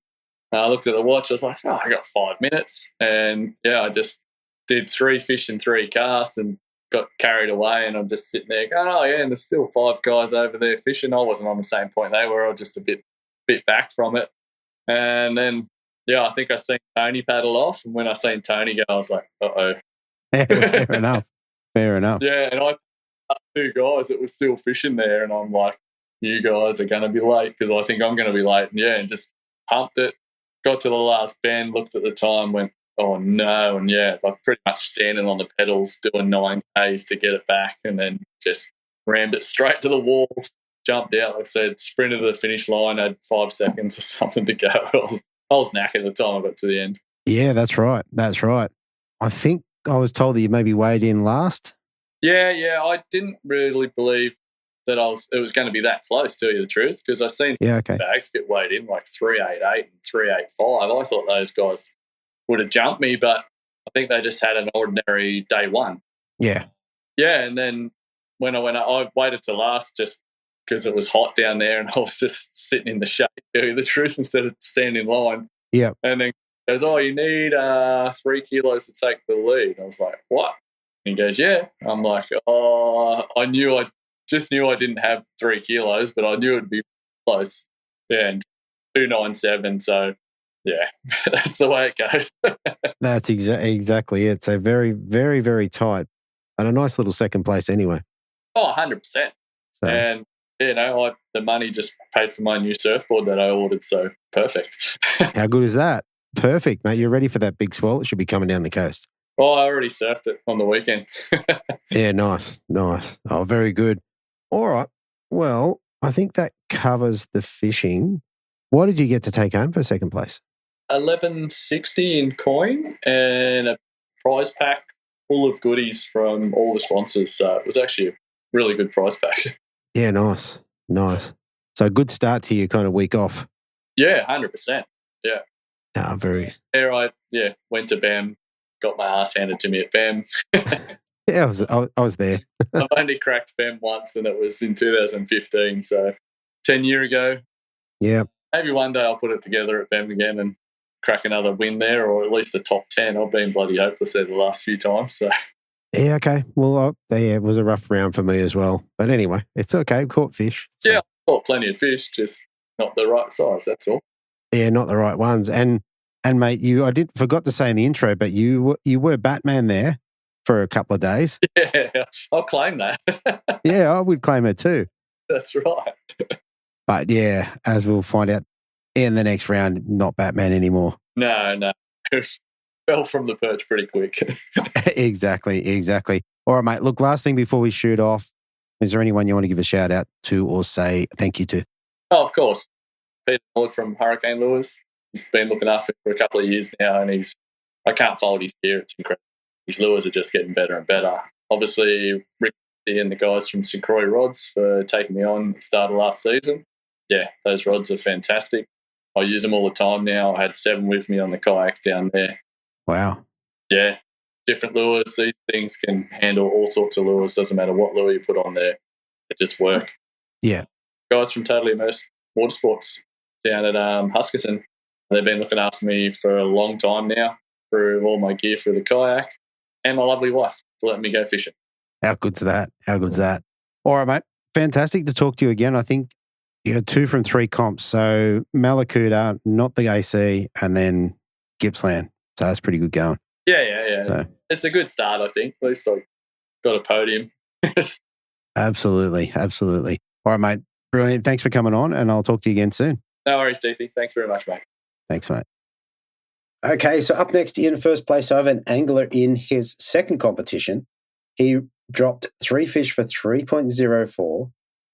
I looked at the watch. I was like, I got 5 minutes. And, yeah, I just did 3 fish and 3 casts and got carried away, and I'm just sitting there going, and there's still 5 guys over there fishing. I wasn't on the same point they were. I was just a bit back from it. And then, I think I seen Tony paddle off, and when I seen Tony go, I was like, uh-oh.
Fair enough.
Yeah, and I passed 2 guys that were still fishing there, and I'm like, you guys are going to be late, because I think I'm going to be late. And, just pumped it, got to the last bend, looked at the time, went, oh no, and I'm pretty much standing on the pedals doing 9 Ks to get it back, and then just rammed it straight to the wall, jumped out, like I said, sprinted to the finish line, had 5 seconds or something to go. I was knackered at the time I got to the end. Yeah,
that's right. I think I was told that you maybe weighed in last.
Yeah, I didn't really believe that it was going to be that close, to tell you the truth, because I've seen bags get weighed in like 388 and 385. I thought those guys would have jumped me, but I think they just had an ordinary day one.
Yeah,
and then when I went up, I waited to last just because it was hot down there, and I was just sitting in the shade, to tell you the truth, instead of standing in line.
Yeah.
And then he goes, you need 3 kilos to take the lead. I was like, what? And he goes, yeah. I'm like, I just knew I didn't have 3 kilos, but I knew it would be close. Yeah, and 297, so yeah, that's the way it goes.
That's exactly it. So very, very, very tight, and a nice little second place anyway.
100%. So. And, the money just paid for my new surfboard that I ordered, so perfect.
How good is that? Perfect, mate. You're ready for that big swell. It should be coming down the coast.
Oh, I already surfed it on the weekend.
Yeah, nice. Oh, very good. All right. Well, I think that covers the fishing. What did you get to take home for second place?
$11.60 in coin and a prize pack full of goodies from all the sponsors. So it was actually a really good prize pack.
Yeah, nice. So good start to your kind of week off.
Yeah, 100%. Yeah.
Very.
There I went to BAM, got my ass handed to me at BAM.
Yeah, I was there.
I've only cracked BAM once, and it was in 2015, so 10 years ago.
Yeah.
Maybe one day I'll put it together at BAM again and crack another win there, or at least a top 10. I've been bloody hopeless there the last few times. So.
Yeah, okay. Well, it was a rough round for me as well. But anyway, it's okay. Caught fish.
So. Yeah, caught plenty of fish, just not the right size, that's all.
Yeah, not the right ones. And mate, I forgot to say in the intro, but you were Batman there for a couple of days.
Yeah, I'll claim that.
Yeah, I would claim it too.
That's right.
But yeah, as we'll find out in the next round, not Batman anymore.
No. Fell from the perch pretty quick.
Exactly. All right, mate. Look, last thing before we shoot off, is there anyone you want to give a shout out to or say thank you to?
Oh, of course. Peter Morley from Hurricane Lures. He's been looking after him for a couple of years now, and I can't fold his gear. It's incredible. His lures are just getting better and better. Obviously, Rick and the guys from St. Croix Rods for taking me on at the start of last season. Yeah, those rods are fantastic. I use them all the time now. I had 7 with me on the kayaks down there.
Wow.
Yeah, different lures. These things can handle all sorts of lures. Doesn't matter what lure you put on there. They just work.
Yeah.
Guys from Totally Immersed Watersports down at Huskisson. They've been looking after me for a long time now through all my gear for the kayak, and my lovely wife for letting me go fishing.
How good's that? All right, mate. Fantastic to talk to you again. I think you had 2 from 3 comps. So Malakuta, not the AC, and then Gippsland. So that's pretty good going.
Yeah. So. It's a good start, I think. At least I got a podium.
Absolutely. All right, mate. Brilliant. Thanks for coming on, and I'll talk to you again soon.
No worries, Deethy. Thanks very much, mate.
Thanks, mate. Okay, so up next in first place, I have an angler in his second competition. He dropped 3 fish for 3.04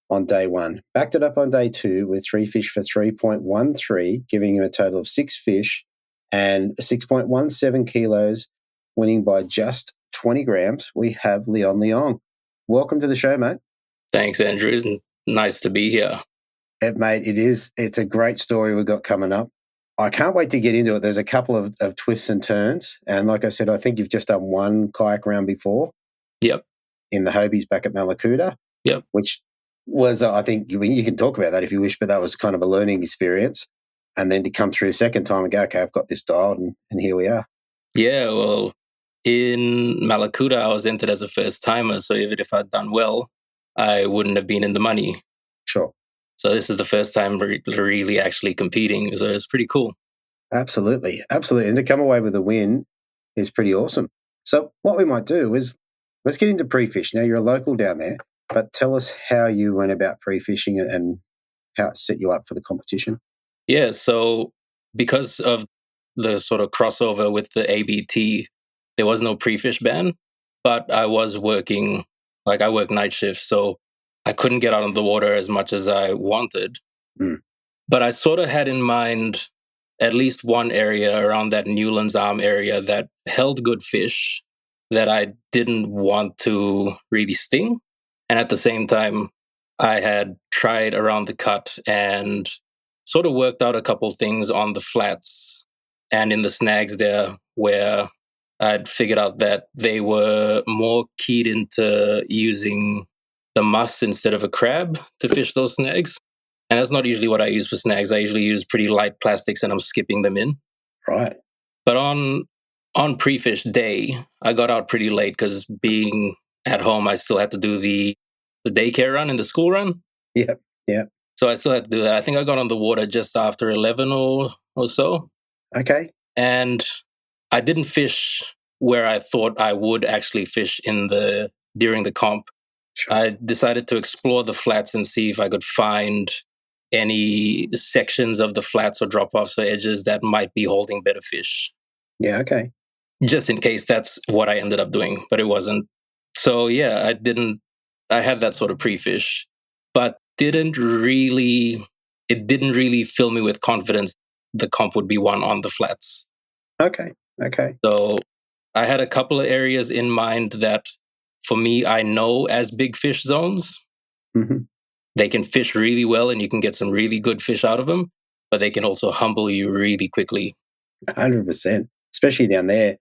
on day 1. Backed it up on day 2 with 3 fish for 3.13, giving him a total of 6 fish and 6.17 kilos, winning by just 20 grams. We have Leon Leong. Welcome to the show, mate.
Thanks, Andrew. Nice to be here.
Mate, it is. It's a great story we've got coming up. I can't wait to get into it. There's a couple of twists and turns. And like I said, I think you've just done one kayak round before.
Yep.
In the Hobies back at Malakuta.
Yep.
Which was, I think, you can talk about that if you wish, but that was kind of a learning experience. And then to come through a second time and go, okay, I've got this dialed, and here we are.
Yeah, well, in Malakuta, I was entered as a first-timer, so even if I'd done well, I wouldn't have been in the money.
Sure.
So this is the first time really actually competing, so it's pretty cool.
Absolutely. And to come away with a win is pretty awesome. So what we might do is let's get into pre-fish. Now, you're a local down there, but tell us how you went about pre-fishing and how it set you up for the competition.
Yeah, so because of the sort of crossover with the ABT, there was no pre-fish ban, but I was working, I work night shifts, so I couldn't get out of the water as much as I wanted.
Mm.
But I sort of had in mind at least one area around that Newlands Arm area that held good fish that I didn't want to really sting. And at the same time, I had tried around the cut and sort of worked out a couple things on the flats and in the snags there where I'd figured out that they were more keyed into using the muss instead of a crab to fish those snags. And that's not usually what I use for snags. I usually use pretty light plastics and I'm skipping them in.
Right.
But on pre-fish day, I got out pretty late because being at home, I still had to do the daycare run and the school run.
Yep.
So I still had to do that. I think I got on the water just after 11 or so.
Okay.
And I didn't fish where I thought I would actually fish during the comp.
Sure.
I decided to explore the flats and see if I could find any sections of the flats or drop-offs or edges that might be holding better fish.
Yeah, okay.
Just in case that's what I ended up doing, but it wasn't. So yeah, I had that sort of pre-fish, but it didn't really fill me with confidence the comp would be won on the flats.
Okay.
So I had a couple of areas in mind that, for me, I know as big fish zones.
Mm-hmm.
They can fish really well and you can get some really good fish out of them, but they can also humble you really quickly.
100%, especially down there.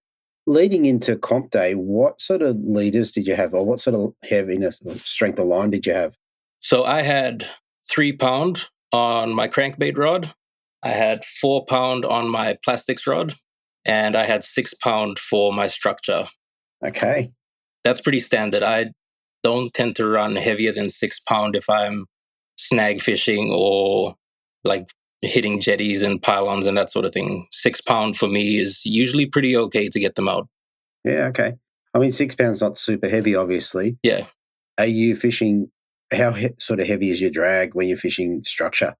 Leading into comp day, what sort of leaders did you have, or what sort of heaviness, strength of line did you have?
So I had 3 pound on my crankbait rod. I had 4 pound on my plastics rod, and I had 6 pound for my structure.
Okay.
That's pretty standard. I don't tend to run heavier than 6 pound if I'm snag fishing or like hitting jetties and pylons and that sort of thing. 6 pound for me is usually pretty okay to get them out.
Yeah, okay. I mean, 6 pounds not super heavy, obviously.
Yeah.
Are you fishing, how sort of heavy is your drag when you're fishing structure?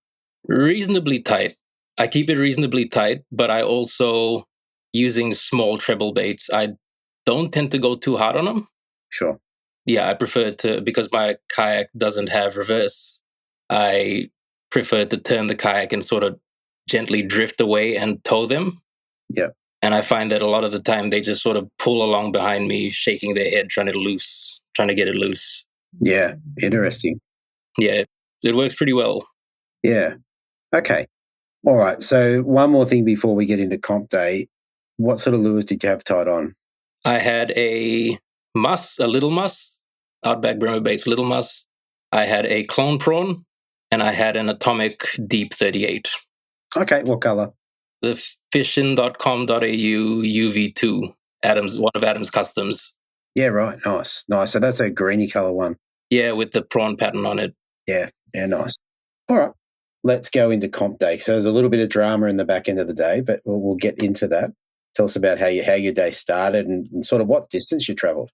Reasonably tight. I keep it reasonably tight, but I also, using small treble baits, I don't tend to go too hard on them.
Sure.
Yeah, I prefer to, because my kayak doesn't have reverse, I prefer to turn the kayak and sort of gently drift away and tow them.
Yeah.
And I find that a lot of the time they just sort of pull along behind me, shaking their head, trying to get it loose.
Yeah, interesting.
Yeah, it works pretty well.
Yeah. Okay. All right. So one more thing before we get into comp day. What sort of lures did you have tied on?
I had a little muss, Outback Bremer Baits little muss. I had a clone prawn, and I had an Atomic Deep 38.
Okay. What color?
The fishin.com.au UV2, one of Adam's customs.
Yeah, right. Nice. So that's a greeny color one.
Yeah, with the prawn pattern on it.
Yeah, nice. All right. Let's go into comp day. So there's a little bit of drama in the back end of the day, but we'll get into that. Tell us about how your day started and sort of what distance you traveled.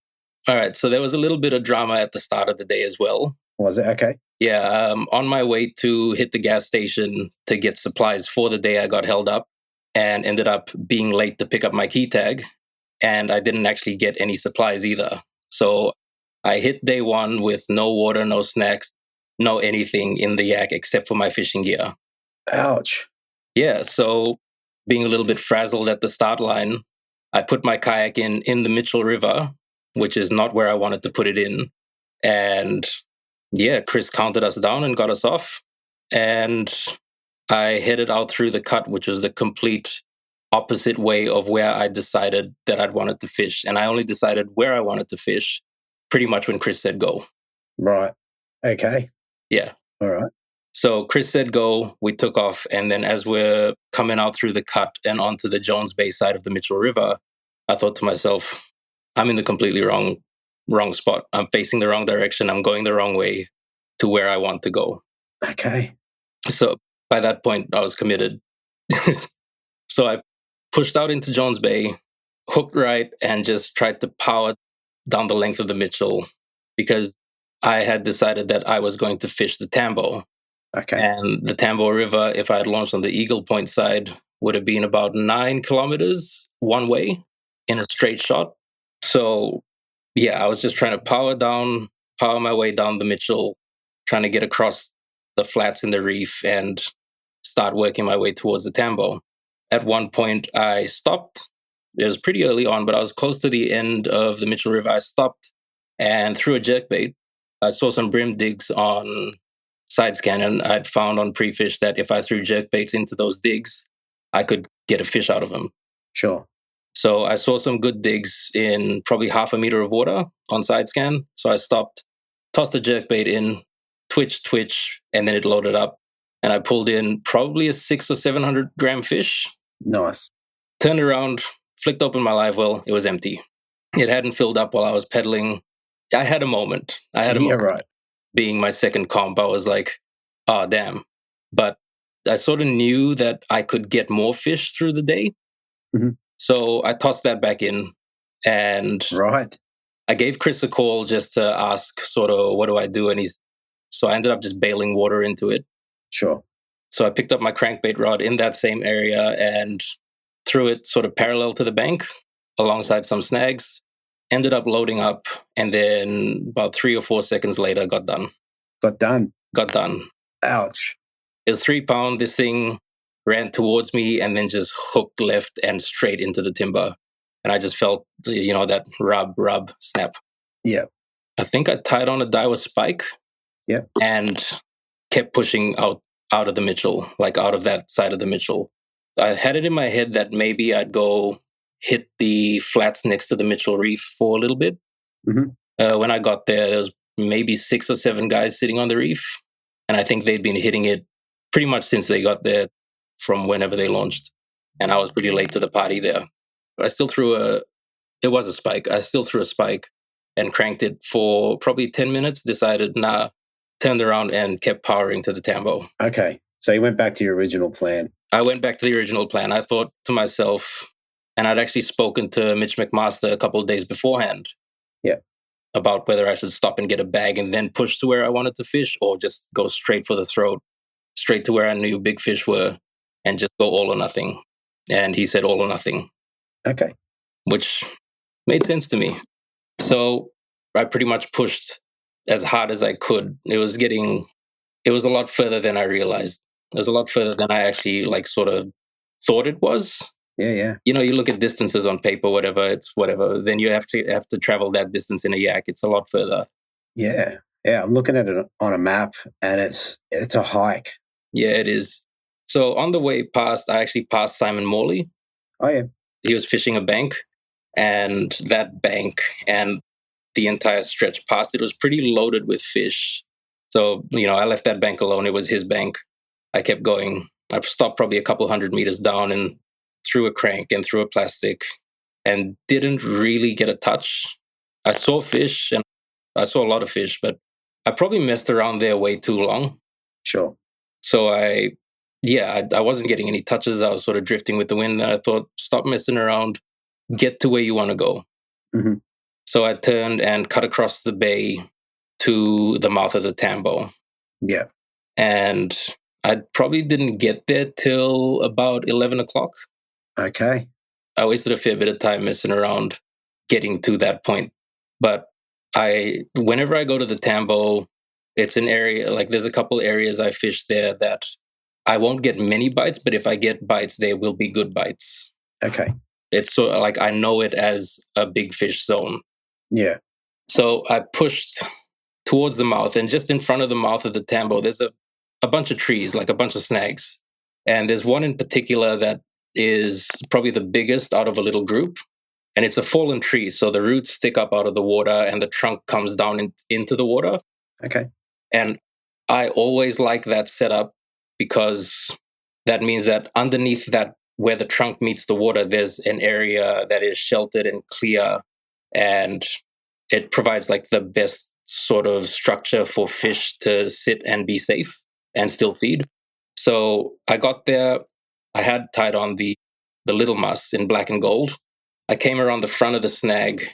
All right. So there was a little bit of drama at the start of the day as well.
Was it? Okay.
Yeah. On my way to hit the gas station to get supplies for the day, I got held up and ended up being late to pick up my key tag. And I didn't actually get any supplies either. So I hit day one with no water, no snacks, no anything in the yak except for my fishing gear.
Ouch.
Yeah. So being a little bit frazzled at the start line, I put my kayak in the Mitchell River, which is not where I wanted to put it in. And yeah, Chris counted us down and got us off. And I headed out through the cut, which was the complete opposite way of where I decided that I'd wanted to fish. And I only decided where I wanted to fish pretty much when Chris said go.
Right. Okay.
Yeah.
All right.
So Chris said go, we took off. And then as we're coming out through the cut and onto the Jones Bay side of the Mitchell River, I thought to myself, I'm in the completely wrong spot. I'm facing the wrong direction. I'm going the wrong way to where I want to go.
Okay.
So by that point, I was committed. So I pushed out into Jones Bay, hooked right, and just tried to power down the length of the Mitchell because I had decided that I was going to fish the Tambo.
Okay.
And the Tambo River, if I had launched on the Eagle Point side, would have been about 9 kilometers one way in a straight shot. So, yeah, I was just trying to power my way down the Mitchell, trying to get across the flats in the reef and start working my way towards the Tambo. At one point, I stopped. It was pretty early on, but I was close to the end of the Mitchell River. I stopped and threw a jerkbait. I saw some brim digs on side scan, and I'd found on pre-fish that if I threw jerkbaits into those digs, I could get a fish out of them.
Sure.
So I saw some good digs in probably half a meter of water on side scan. So I stopped, tossed the jerkbait in, twitch, and then it loaded up. And I pulled in probably a 600 or 700 gram fish.
Nice.
Turned around, flicked open my live well. It was empty. It hadn't filled up while I was pedaling. I had a moment.
Right.
Being my second comp, I was like, oh, damn. But I sort of knew that I could get more fish through the day.
Mm-hmm.
So I tossed that back in. And
right.
I gave Chris a call just to ask sort of, what do I do? And so I ended up just bailing water into it.
Sure.
So I picked up my crankbait rod in that same area and threw it sort of parallel to the bank alongside some snags. Ended up loading up, and then about 3 or 4 seconds later, got done.
Got done.
Ouch. It was 3 pound. This thing ran towards me and then just hooked left and straight into the timber. And I just felt, that rub, snap.
Yeah.
I think I tied on a Daiwa spike.
Yeah.
And kept pushing out of the Mitchell, like out of that side of the Mitchell. I had it in my head that maybe I'd go hit the flats next to the Mitchell Reef for a little bit.
Mm-hmm.
When I got there was maybe 6 or 7 guys sitting on the reef. And I think they'd been hitting it pretty much since they got there from whenever they launched. And I was pretty late to the party there. I still threw it was a spike. I still threw a spike and cranked it for probably 10 minutes, decided, turned around and kept powering to the tambo.
Okay. So you went back to your original plan.
I went back to the original plan. I thought to myself, and I'd actually spoken to Mitch McMaster a couple of days beforehand.
Yeah.
About whether I should stop and get a bag and then push to where I wanted to fish, or just go straight for the throat, straight to where I knew big fish were, and just go all or nothing. And he said all or nothing.
Okay.
Which made sense to me. So I pretty much pushed as hard as I could. It was a lot further than I realized. It was a lot further than I actually sort of thought it was.
Yeah.
You look at distances on paper, whatever, it's whatever. Then you have to travel that distance in a yak. It's a lot further.
Yeah. Yeah. I'm looking at it on a map and it's a hike.
Yeah, it is. So on the way past, I actually passed Simon Morley.
Oh, yeah.
He was fishing a bank, and that bank and the entire stretch past it was pretty loaded with fish. So, I left that bank alone. It was his bank. I kept going. I stopped probably a couple 100 meters down and threw a crank and threw a plastic and didn't really get a touch. I saw fish, and I saw a lot of fish, but I probably messed around there way too long.
Sure.
So I wasn't getting any touches. I was sort of drifting with the wind. And I thought, stop messing around, get to where you want to go.
Mm-hmm.
So I turned and cut across the bay to the mouth of the Tambo.
Yeah.
And I probably didn't get there till about 11 o'clock.
Okay.
I wasted a fair bit of time messing around getting to that point. But whenever I go to the Tambo, it's an area, there's a couple areas I fish there that I won't get many bites, but if I get bites, they will be good bites.
Okay.
It's sort of I know it as a big fish zone.
Yeah.
So I pushed towards the mouth, and just in front of the mouth of the Tambo, there's a bunch of trees, a bunch of snags. And there's one in particular that is probably the biggest out of a little group. And it's a fallen tree, so the roots stick up out of the water and the trunk comes down into the water.
Okay.
And I always like that setup because that means that underneath that, where the trunk meets the water, there's an area that is sheltered and clear, and it provides the best sort of structure for fish to sit and be safe and still feed. So I got there. I had tied on the little muss in black and gold. I came around the front of the snag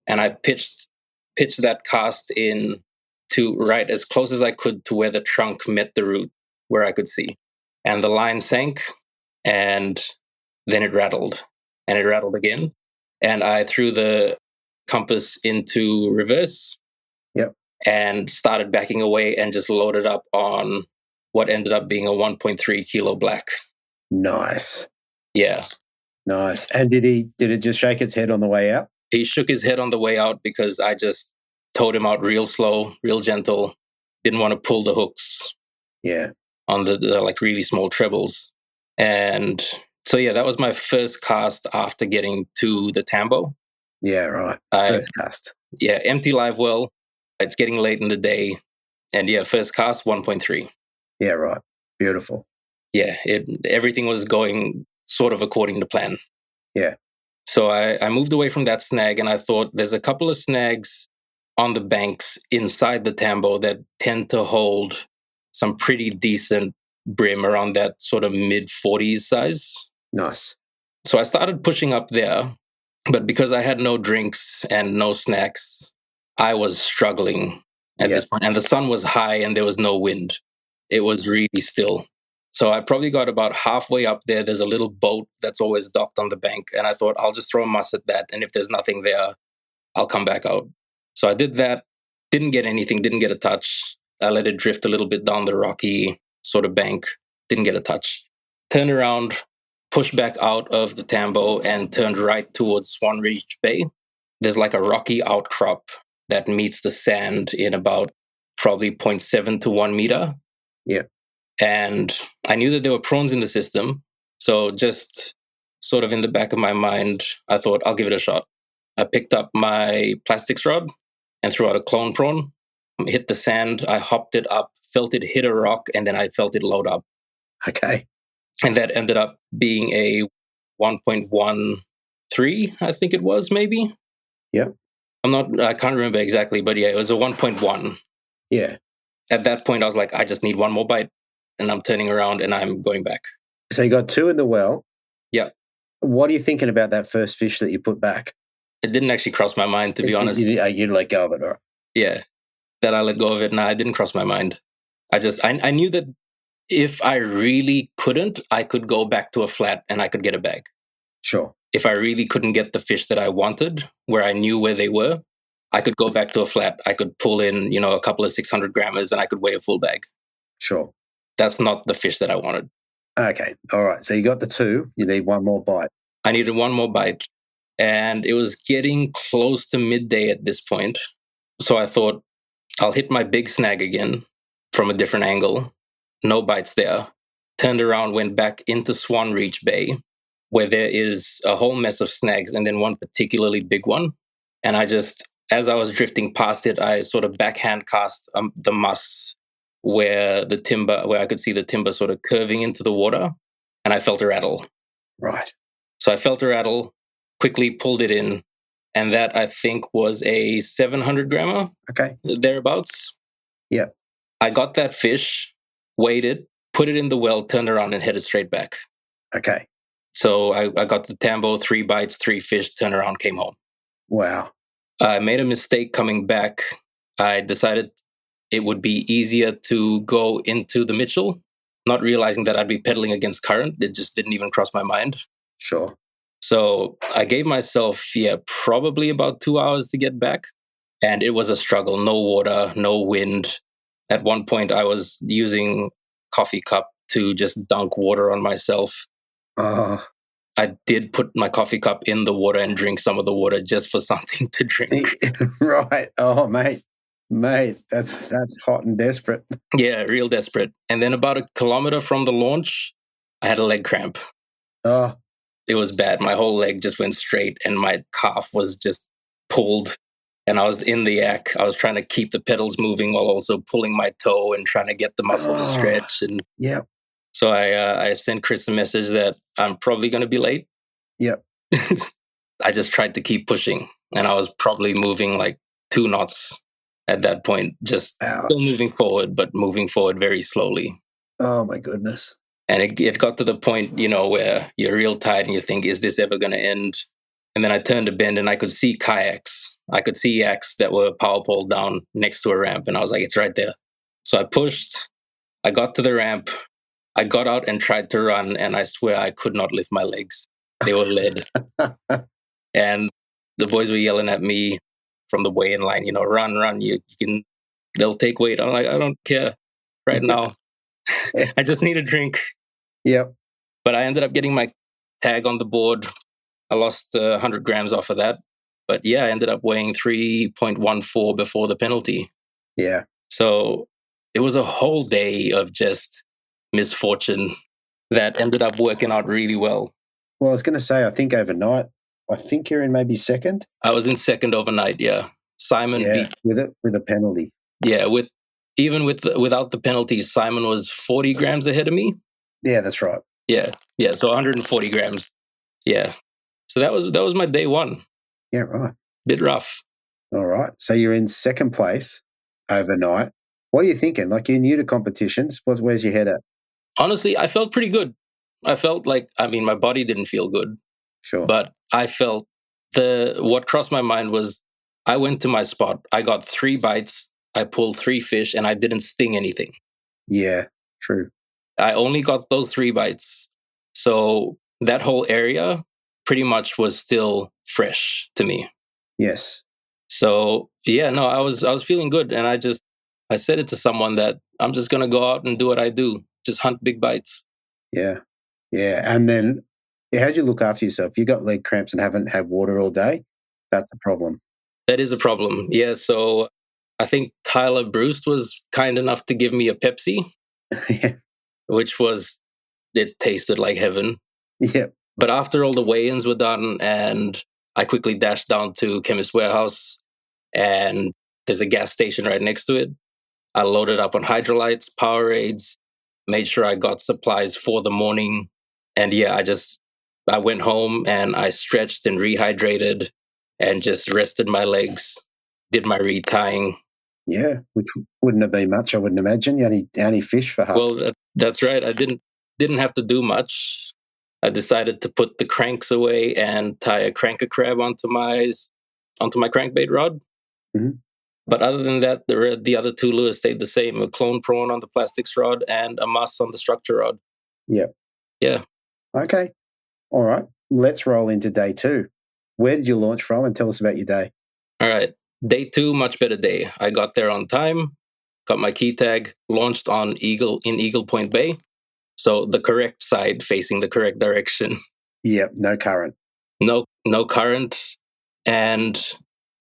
and I pitched that cast in to right as close as I could to where the trunk met the root, where I could see. And the line sank, and then it rattled, and it rattled again. And I threw the compass into reverse.
Yep.
And started backing away and just loaded up on what ended up being a 1.3 kilo black.
Nice.
Yeah.
Nice. And did it just shake its head on the way out?
He shook his head on the way out because I just towed him out real slow, real gentle. Didn't want to pull the hooks.
Yeah.
On the really small trebles. And so, that was my first cast after getting to the Tambo.
Yeah, right. First cast.
Yeah, empty live well. It's getting late in the day. And first cast, 1.3.
Yeah, right. Beautiful.
Yeah, everything was going sort of according to plan.
Yeah.
So I moved away from that snag, and I thought there's a couple of snags on the banks inside the Tambo that tend to hold some pretty decent brim around that sort of mid-40s size.
Nice.
So I started pushing up there, but because I had no drinks and no snacks, I was struggling at this point. And the sun was high and there was no wind. It was really still. So I probably got about halfway up there. There's a little boat that's always docked on the bank. And I thought, I'll just throw a muss at that. And if there's nothing there, I'll come back out. So I did that. Didn't get anything. Didn't get a touch. I let it drift a little bit down the rocky sort of bank. Didn't get a touch. Turned around, pushed back out of the tambo and turned right towards Swan Reach Bay. There's like a rocky outcrop that meets the sand in about probably 0.7 to 1 meter.
Yeah.
And I knew that there were prawns in the system. So just sort of in the back of my mind, I thought, I'll give it a shot. I picked up my plastics rod and threw out a clone prawn, hit the sand. I hopped it up, felt it hit a rock, and then I felt it load up.
Okay.
And that ended up being a 1.13, I think it was, maybe.
Yeah.
I can't remember exactly, but yeah, it was a 1.1.
Yeah.
At that point, I was like, I just need one more bite. And I'm turning around and I'm going back.
So you got 2 in the well.
Yeah.
What are you thinking about that first fish that you put back?
It didn't actually cross my mind, to be honest.
You let go of it, or?
Yeah. That I let go of it. No, it didn't cross my mind. I knew that if I really couldn't, I could go back to a flat and I could get a bag.
Sure.
If I really couldn't get the fish that I wanted, where I knew where they were, I could go back to a flat. I could pull in, a couple of 600 grammers and I could weigh a full bag.
Sure.
That's not the fish that I wanted.
Okay. All right. So you got the 2. You need one more bite.
I needed one more bite. And it was getting close to midday at this point. So I thought, I'll hit my big snag again from a different angle. No bites there. Turned around, went back into Swan Reach Bay, where there is a whole mess of snags and then one particularly big one. And as I was drifting past it, I sort of backhand cast the muss where I could see the timber sort of curving into the water, and I felt a rattle.
Right.
So I felt a rattle, quickly pulled it in, and that I think was a 700 grammer.
Okay.
Thereabouts.
Yeah.
I got that fish, weighed it, put it in the well, turned around and headed straight back.
Okay.
So I got the tambo, 3 bites, 3 fish, turned around, came home.
Wow.
I made a mistake coming back. I decided it would be easier to go into the Mitchell, not realizing that I'd be pedaling against current. It just didn't even cross my mind.
Sure.
So I gave myself, probably about 2 hours to get back. And it was a struggle. No water, no wind. At one point, I was using coffee cup to just dunk water on myself. I did put my coffee cup in the water and drink some of the water just for something to drink.
Right. Oh, mate, that's hot and desperate.
Yeah, real desperate. And then about 1 kilometer from the launch, I had a leg cramp.
Oh.
It was bad. My whole leg just went straight and my calf was just pulled. And I was in the yak. I was trying to keep the pedals moving while also pulling my toe and trying to get the muscle to stretch. And
yeah.
So I sent Chris a message that I'm probably going to be late.
Yep.
I just tried to keep pushing. And I was probably moving like 2 knots at that point. Just still moving forward, but moving forward very slowly.
Oh, my goodness.
And it got to the point, where you're real tired and you think, is this ever going to end? And then I turned a bend and I could see kayaks. I could see yaks that were power poled down next to a ramp. And I was like, it's right there. So I pushed. I got to the ramp. I got out and tried to run. And I swear I could not lift my legs. They were lead. And the boys were yelling at me from the weigh-in line, run. They'll take weight. I'm like, I don't care right now. I just need a drink.
Yep.
But I ended up getting my tag on the board. I lost 100 grams off of that. But I ended up weighing 3.14 before the penalty.
Yeah.
So it was a whole day of just misfortune that ended up working out really well.
Well, I was going to say, I think overnight, I think you're in maybe second.
I was in second overnight, yeah. Simon beat...
with a penalty.
Yeah, without the penalty, Simon was 40 grams ahead of me.
Yeah, that's right.
Yeah, so 140 grams. Yeah. So that was my day one.
Yeah, right.
Bit rough.
All right. So you're in second place overnight. What are you thinking? Like, you're new to competitions. Where's your head at?
Honestly, I felt pretty good. I felt like, my body didn't feel good.
Sure.
But I felt what crossed my mind was I went to my spot. I got 3 bites. I pulled 3 fish and I didn't sting anything.
Yeah, true.
I only got those 3 bites. So that whole area pretty much was still fresh to me.
Yes.
So I was feeling good. And I said it to someone that I'm just going to go out and do what I do. Just hunt big bites.
Yeah. Yeah. And then How'd you look after yourself? You got leg cramps and haven't had water all day? That's a problem.
That is a problem. Yeah. So I think Tyler Bruce was kind enough to give me a Pepsi, which it tasted like heaven.
Yeah.
But after all the weigh-ins were done, and I quickly dashed down to Chemist Warehouse, and there's a gas station right next to it. I loaded up on hydrolytes, Powerades, made sure I got supplies for the morning. And yeah, I went home and I stretched and rehydrated and just rested my legs, did my retying.
Yeah, which wouldn't have been much, I wouldn't imagine. You only fish for half.
Well, that's right. I didn't have to do much. I decided to put the cranks away and tie a cranker crab onto my crankbait rod.
Mm-hmm.
But other than that, the other two lures stayed the same: a clone prawn on the plastics rod and a muss on the structure rod.
Yeah.
Yeah.
Okay. All right. Let's roll into day 2. Where did you launch from, and tell us about your day?
All right. Day 2, much better day. I got there on time, got my key tag, launched in Eagle Point Bay. So the correct side, facing the correct direction.
Yep, no current.
No current. And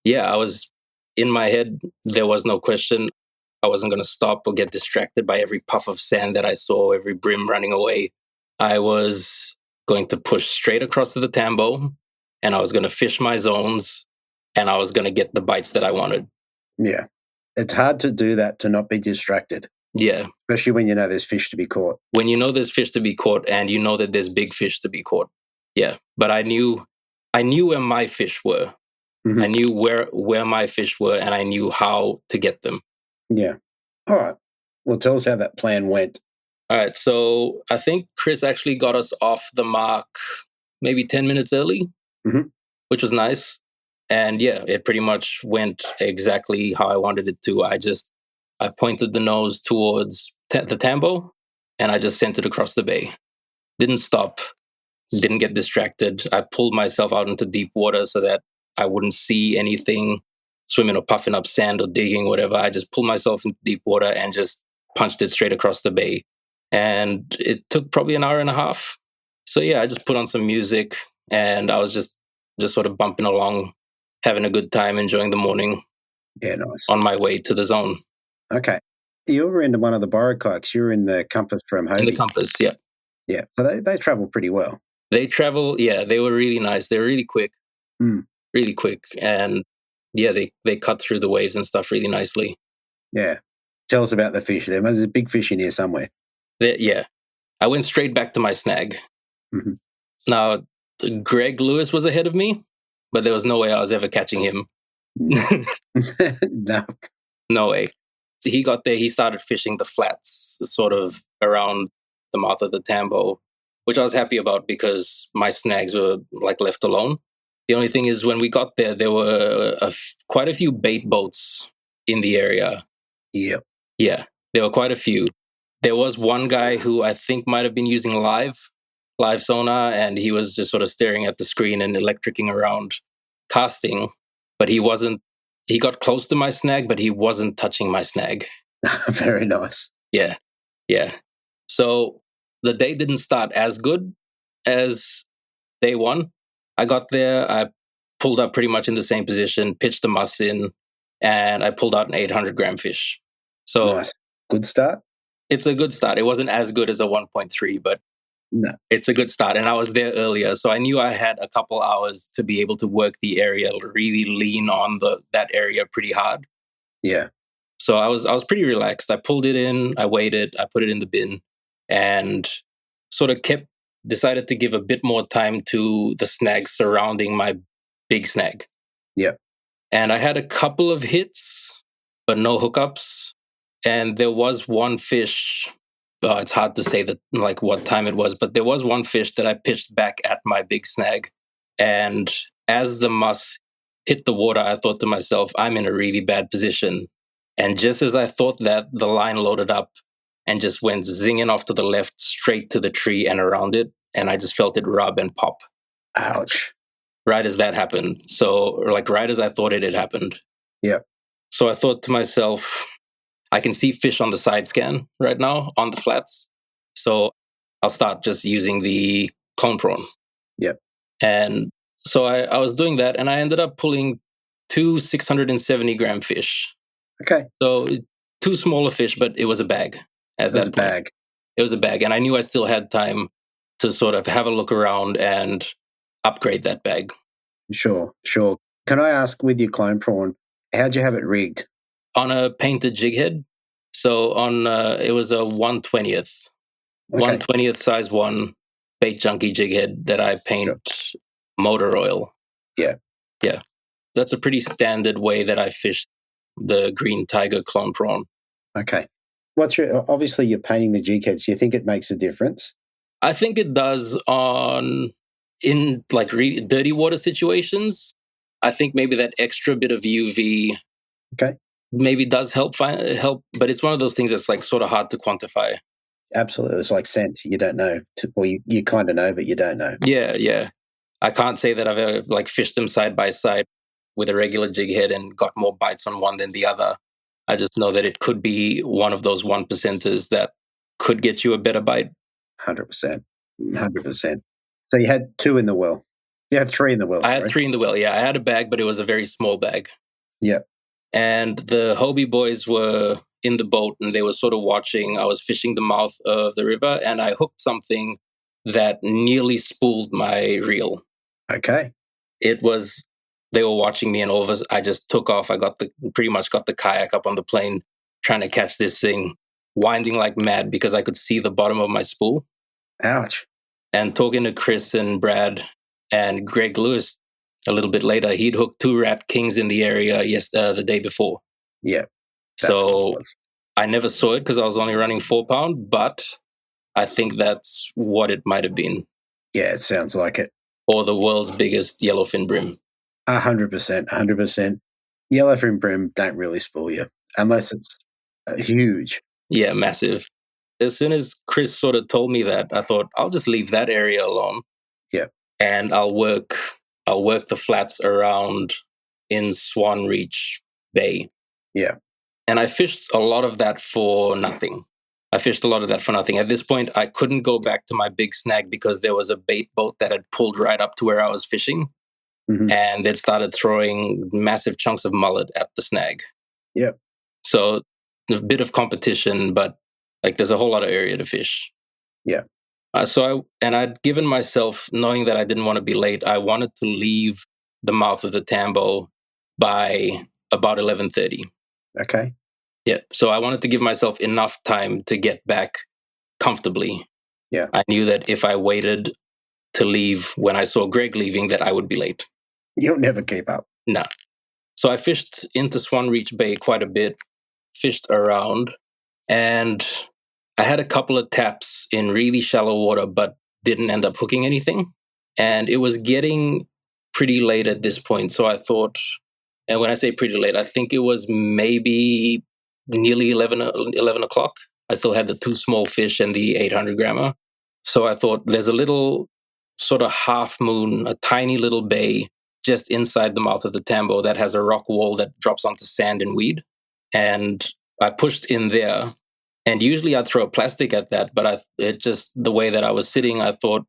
yeah, I was in my head, there was no question. I wasn't going to stop or get distracted by every puff of sand that I saw, every brim running away. I was going to push straight across to the Tambo, and I was going to fish my zones, and I was going to get the bites that I wanted.
Yeah. It's hard to do that, to not be distracted.
Yeah.
Especially when you know there's fish to be caught.
When you know there's fish to be caught and you know that there's big fish to be caught. Yeah. But I knew where my fish were. Mm-hmm. I knew where my fish were, and I knew how to get them.
Yeah. All right. Well, tell us how that plan went.
All right. So I think Chris actually got us off the mark maybe 10 minutes early,
mm-hmm.
which was nice. And yeah, it pretty much went exactly how I wanted it to. I pointed the nose towards the Tambo, and I just sent it across the bay. Didn't stop, didn't get distracted. I pulled myself out into deep water so that I wouldn't see anything swimming or puffing up sand or digging, whatever. I just pulled myself into deep water and just punched it straight across the bay. And it took probably an hour and a half. So yeah, I just put on some music, and I was just sort of bumping along, having a good time, enjoying the morning.
Yeah, nice.
On my way to the zone.
Okay. You were into one of the borrowed kayaks. You were in the Compass from Hobie.
In the Compass, yeah.
Yeah. So they travel pretty well.
They travel, yeah. They were really nice. They were really quick. Really quick. And yeah, they cut through the waves and stuff really nicely.
Yeah. Tell us about the fish. There's a big fish in here somewhere.
Yeah. I went straight back to my snag.
Mm-hmm.
Now, Greg Lewis was ahead of me, but there was no way I was ever catching him.
No.
No way. He got there, he started fishing the flats, sort of around the mouth of the Tambo, which I was happy about because my snags were like left alone. The only thing is, when we got there were quite a few bait boats in the area.
Yep.
Yeah, there were quite a few. There was one guy who I think might have been using live sonar, and he was just sort of staring at the screen and electricking around casting, but he got close to my snag, but he wasn't touching my snag.
Very nice.
Yeah. So the day didn't start as good as day 1. I got there, I pulled up pretty much in the same position, pitched the muss in, and I pulled out an 800-gram fish. So
nice. Good start?
It's a good start. It wasn't as good as a 1.3, but
no,
it's a good start. And I was there earlier, so I knew I had a couple hours to be able to work the area, really lean on that area pretty hard.
Yeah.
So I was pretty relaxed. I pulled it in, I weighed it, I put it in the bin, and sort of decided to give a bit more time to the snags surrounding my big snag.
Yeah.
And I had a couple of hits, but no hookups. And there was one fish. It's hard to say what time it was, but there was one fish that I pitched back at my big snag. And as the muss hit the water, I thought to myself, I'm in a really bad position. And just as I thought that, the line loaded up and just went zinging off to the left, straight to the tree and around it. And I just felt it rub and pop.
Ouch.
Right as that happened. So, right as I thought it had happened.
Yeah.
So I thought to myself, I can see fish on the side scan right now on the flats. So I'll start just using the clone prawn.
Yep.
And so I was doing that, and I ended up pulling 2 670-gram fish.
Okay.
So 2 smaller fish, but it was a bag at that point.
Bag.
It was a bag, and I knew I still had time to sort of have a look around and upgrade that bag.
Sure. Can I ask, with your clone prawn, how'd you have it rigged?
On a painted jig head. So on it was a 1/20th.
Okay.
1/20th size 1 bait junkie jig head that I paint motor oil.
Yeah.
That's a pretty standard way that I fish the green tiger clone prawn.
Okay. Obviously you're painting the jig heads. Do you think it makes a difference?
I think it does in like dirty water situations. I think maybe that extra bit of UV maybe does help, but it's one of those things that's like sort of hard to quantify.
Absolutely. It's like scent. You don't know. Or you kind of know, but you don't know.
Yeah. I can't say that I've ever like fished them side by side with a regular jig head and got more bites on one than the other. I just know that it could be one of those 1%ers that could get you a better bite.
100%. So you had 2 in the well. You had 3 in the well.
I had 3 in the well, yeah. I had a bag, but it was a very small bag.
Yeah.
And the Hobie boys were in the boat and they were sort of watching. I was fishing the mouth of the river and I hooked something that nearly spooled my reel.
Okay.
They were watching me and all of us, I just took off. I pretty much got the kayak up on the plane trying to catch this thing, winding like mad because I could see the bottom of my spool.
Ouch. And
talking to Chris and Brad and Greg Lewis a little bit later, he'd hooked 2 rat kings in the area the day before.
Yeah.
So I never saw it because I was only running 4 pound, but I think that's what it might have been.
Yeah, it sounds like it.
Or the world's biggest yellowfin brim.
100%. Yellowfin brim don't really spool you unless it's huge.
Yeah, massive. As soon as Chris sort of told me that, I thought I'll just leave that area alone.
Yeah.
And I'll work the flats around in Swan Reach Bay.
Yeah.
And I fished a lot of that for nothing. At this point, I couldn't go back to my big snag because there was a bait boat that had pulled right up to where I was fishing. Mm-hmm. And they'd started throwing massive chunks of mullet at the snag.
Yeah.
So a bit of competition, but like there's a whole lot of area to fish.
Yeah.
I'd given myself, knowing that I didn't want to be late, I wanted to leave the mouth of the Tambo by about 11:30.
Okay.
Yeah. So I wanted to give myself enough time to get back comfortably.
Yeah.
I knew that if I waited to leave when I saw Greg leaving, that I would be late.
You'll never keep up.
No. So I fished into Swan Reach Bay quite a bit, fished around, and I had a couple of taps in really shallow water, but didn't end up hooking anything. And it was getting pretty late at this point. So I thought, and when I say pretty late, I think it was maybe nearly 11 o'clock. I still had the 2 small fish and the 800 grammer. So I thought there's a little sort of half moon, a tiny little bay just inside the mouth of the Tambo that has a rock wall that drops onto sand and weed. And I pushed in there. And usually I'd throw a plastic at that, but the way that I was sitting, I thought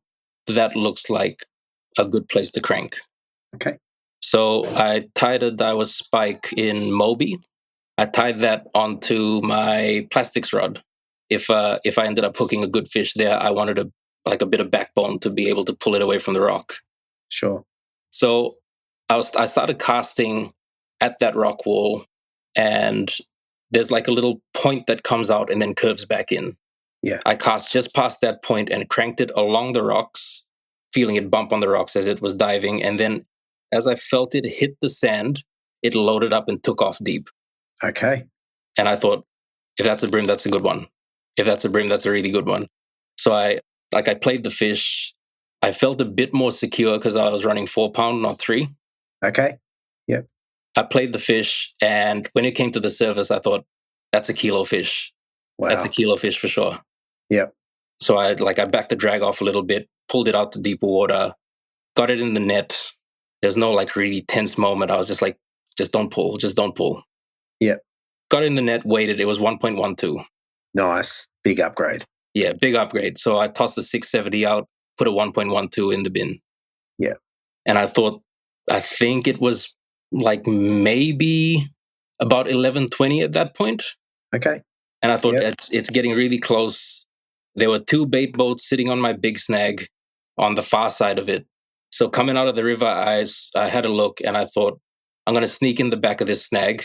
that looks like a good place to crank.
Okay.
So I tied a Daiwa spike in Moby. I tied that onto my plastics rod. If I ended up hooking a good fish there, I wanted a bit of backbone to be able to pull it away from the rock.
Sure.
So I started casting at that rock wall, and there's like a little point that comes out and then curves back in.
Yeah.
I cast just past that point and cranked it along the rocks, feeling it bump on the rocks as it was diving. And then as I felt it hit the sand, it loaded up and took off deep.
Okay.
And I thought, if that's a brim, that's a good one. If that's a brim, that's a really good one. So I played the fish. I felt a bit more secure because I was running 4 pound, not 3.
Okay. Yep.
I played the fish, and when it came to the surface, I thought, that's a kilo fish.
Wow.
That's a kilo fish for sure.
Yep.
So I backed the drag off a little bit, pulled it out to deeper water, got it in the net. There's no like really tense moment. I was just like, just don't pull.
Yep.
Got in the net, waited. It was 1.12.
Nice. Big upgrade.
Yeah, big upgrade. So I tossed the 670 out, put a 1.12 in the bin. And I think it was like maybe about 11:20 at that point.
Okay.
And I thought it's getting really close. There were 2 bait boats sitting on my big snag on the far side of it. So coming out of the river, I had a look and I thought, I'm going to sneak in the back of this snag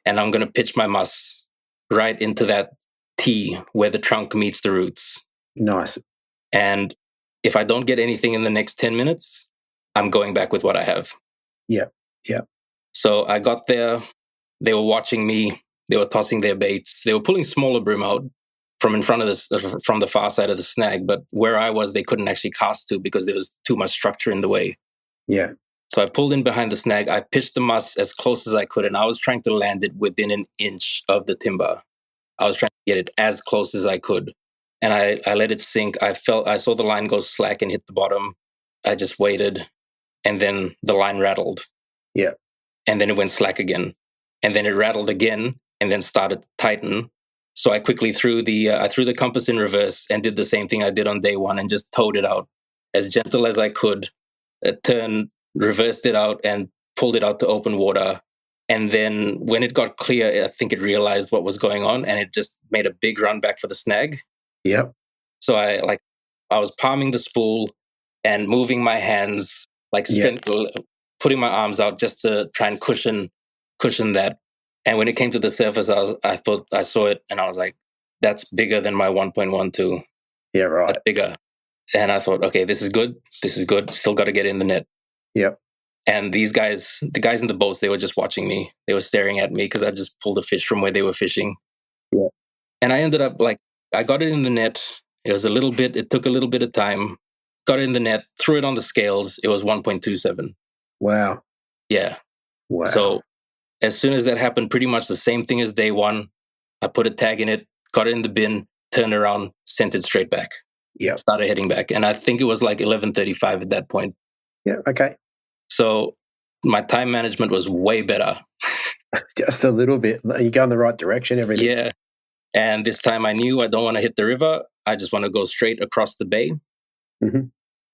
and I'm going to pitch my muss right into that T where the trunk meets the roots.
Nice.
And if I don't get anything in the next 10 minutes, I'm going back with what I have.
Yeah. Yeah.
So I got there. They were watching me. They were tossing their baits. They were pulling smaller bream out from in front of from the far side of the snag. But where I was, they couldn't actually cast to because there was too much structure in the way.
Yeah.
So I pulled in behind the snag. I pitched the muss as close as I could, and I was trying to land it within an inch of the timber. I was trying to get it as close as I could. And I let it sink. I saw the line go slack and hit the bottom. I just waited, and then the line rattled.
Yeah.
And then it went slack again. And then it rattled again and then started to tighten. So I quickly threw the compass in reverse and did the same thing I did on day one and just towed it out as gentle as I could, reversed it out and pulled it out to open water. And then when it got clear, I think it realized what was going on and it just made a big run back for the snag.
Yep.
So I was palming the spool and moving my hands, putting my arms out just to try and cushion that. And when it came to the surface, I thought I saw it and I was like, that's bigger than my 1.12.
Yeah, right.
That's bigger. And I thought, okay, this is good. Still got to get in the net.
Yep.
And the guys in the boats, they were just watching me. They were staring at me because I just pulled a fish from where they were fishing.
Yeah.
And I ended up I got it in the net. It took a little bit of time. Got it in the net, threw it on the scales. It was 1.27.
Wow.
Yeah.
Wow.
So as soon as that happened, pretty much the same thing as day one. I put a tag in it, got it in the bin, turned around, sent it straight back.
Yeah.
Started heading back. And I think it was like 11:35 at that point.
Yeah. Okay.
So my time management was way better.
Just a little bit. You go in the right direction, everything.
Yeah. And this time I knew I don't want to hit the river. I just want to go straight across the bay.
Mm-hmm.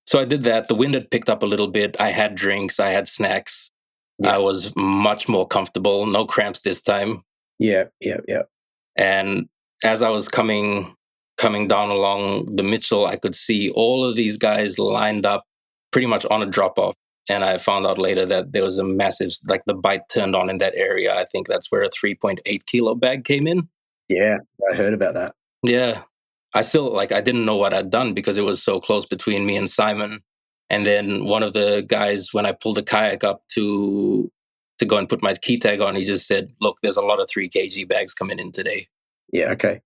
So I did that. The wind had picked up a little bit. I had drinks. I had snacks. Yeah. I was much more comfortable. No cramps this time.
Yeah, yeah, yeah.
And as I was coming down along the Mitchell, I could see all of these guys lined up pretty much on a drop-off. And I found out later that there was a massive, the bite turned on in that area. I think that's where a 3.8 kilo bag came in.
Yeah, I heard about that.
Yeah. I still, I didn't know what I'd done because it was so close between me and Simon. And then one of the guys, when I pulled the kayak up to go and put my key tag on, he just said, look, there's a lot of 3 kg bags coming in today.
Yeah, okay.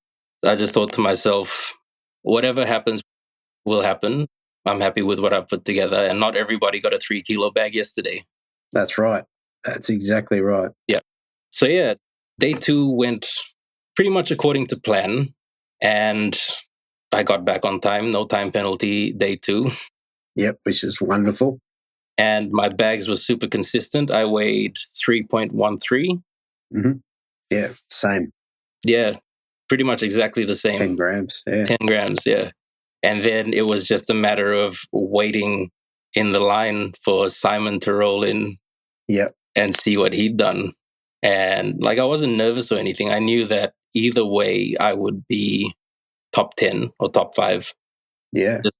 I just thought to myself, whatever happens will happen. I'm happy with what I've put together. And not everybody got a 3 kilo bag yesterday.
That's right. That's exactly right.
Yeah. So yeah, day 2 went pretty much according to plan. And I got back on time, no time penalty, day 2.
Yep, which is wonderful.
And my bags were super consistent. I weighed 3.13.
Mm-hmm. Yeah, same.
Yeah, pretty much exactly the same.
10 grams, yeah.
10 grams, yeah. And then it was just a matter of waiting in the line for Simon to roll in.
Yep.
And see what he'd done. And I wasn't nervous or anything. I knew that either way I would be top 10 or top 5.
Yeah.
Just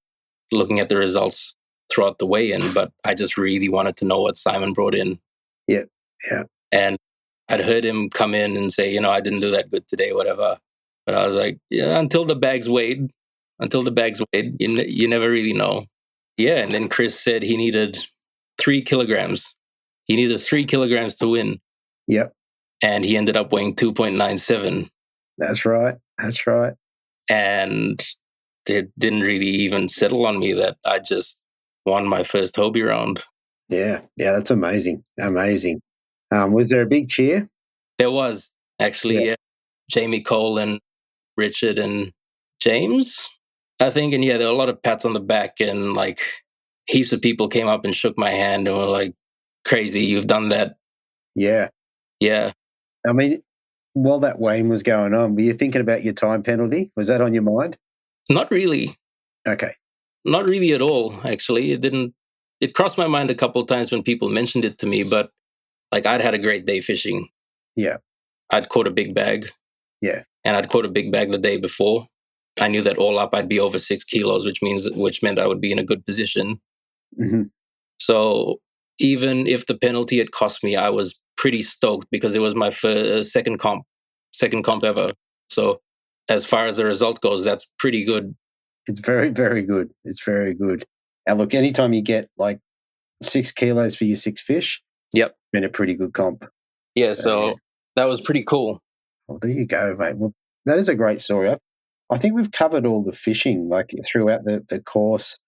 looking at the results throughout the weigh-in, but I just really wanted to know what Simon brought in.
Yeah, yeah.
And I'd heard him come in and say, I didn't do that good today, whatever. But I was like, yeah, until the bag's weighed, you never really know. Yeah, and then Chris said he needed 3 kilograms. He needed 3 kilograms to win.
Yep.
And he ended up weighing 2.97.
That's right. That's right.
And it didn't really even settle on me that I just won my first Hobie round.
Yeah. Yeah, that's amazing. Amazing. Was there a big cheer?
There was, actually, yeah. Jamie Cole and Richard and James, I think. And yeah, there were a lot of pats on the back and heaps of people came up and shook my hand and were like, crazy, you've done that.
Yeah.
Yeah.
I mean, while that weighing was going on, were you thinking about your time penalty? Was that on your mind?
Not really.
Okay.
Not really at all, actually. It it crossed my mind a couple of times when people mentioned it to me, but like I'd had a great day fishing.
Yeah.
I'd caught a big bag.
Yeah.
And I'd caught a big bag the day before. I knew that all up I'd be over 6 kilos, which meant I would be in a good position.
Mm-hmm.
So even if the penalty had cost me, I was pretty stoked because it was my second comp ever. So as far as the result goes, that's pretty good.
It's very, very good. It's very good. And look, anytime you get like 6 kilos for your 6 fish,
yep,
been a pretty good comp.
Yeah, so that was pretty cool.
Well, there you go, mate. Well, that is a great story. I think we've covered all the fishing like throughout the course.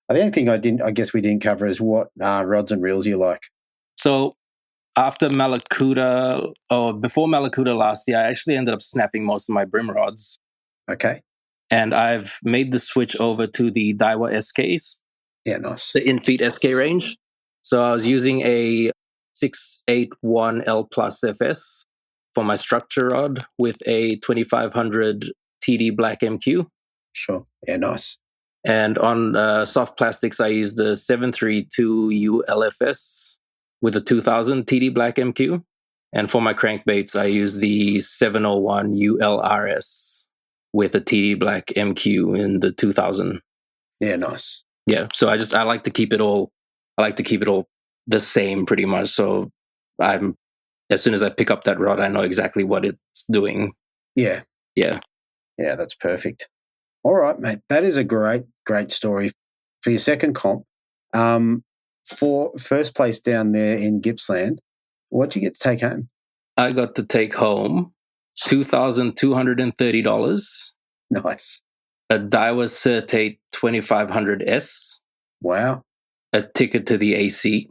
The only thing I guess we didn't cover is what rods and reels you like.
So after Malakuta, before Malakuta last year, I actually ended up snapping most of my brim rods.
Okay.
And I've made the switch over to the Daiwa SKs.
Yeah, nice.
The in-feet SK range. So I was using a 681L Plus FS for my structure rod with a 2500 TD Black MQ.
Sure. Yeah, nice.
And on soft plastics, I used the 732U LFS with a 2000 TD Black MQ. And for my crankbaits, I used the 701 ULRS with a TD Black MQ in the 2000.
Yeah, nice.
Yeah, so I like to keep it all. I like to keep it all the same, pretty much. So as soon as I pick up that rod, I know exactly what it's doing.
Yeah,
yeah,
that's perfect. All right, mate. That is a great story for your second comp. For first place down there in Gippsland, what did you get to take home?
I got to take home $2,230.
Nice.
A Daiwa Certate 2500S.
Wow.
A ticket to the AC.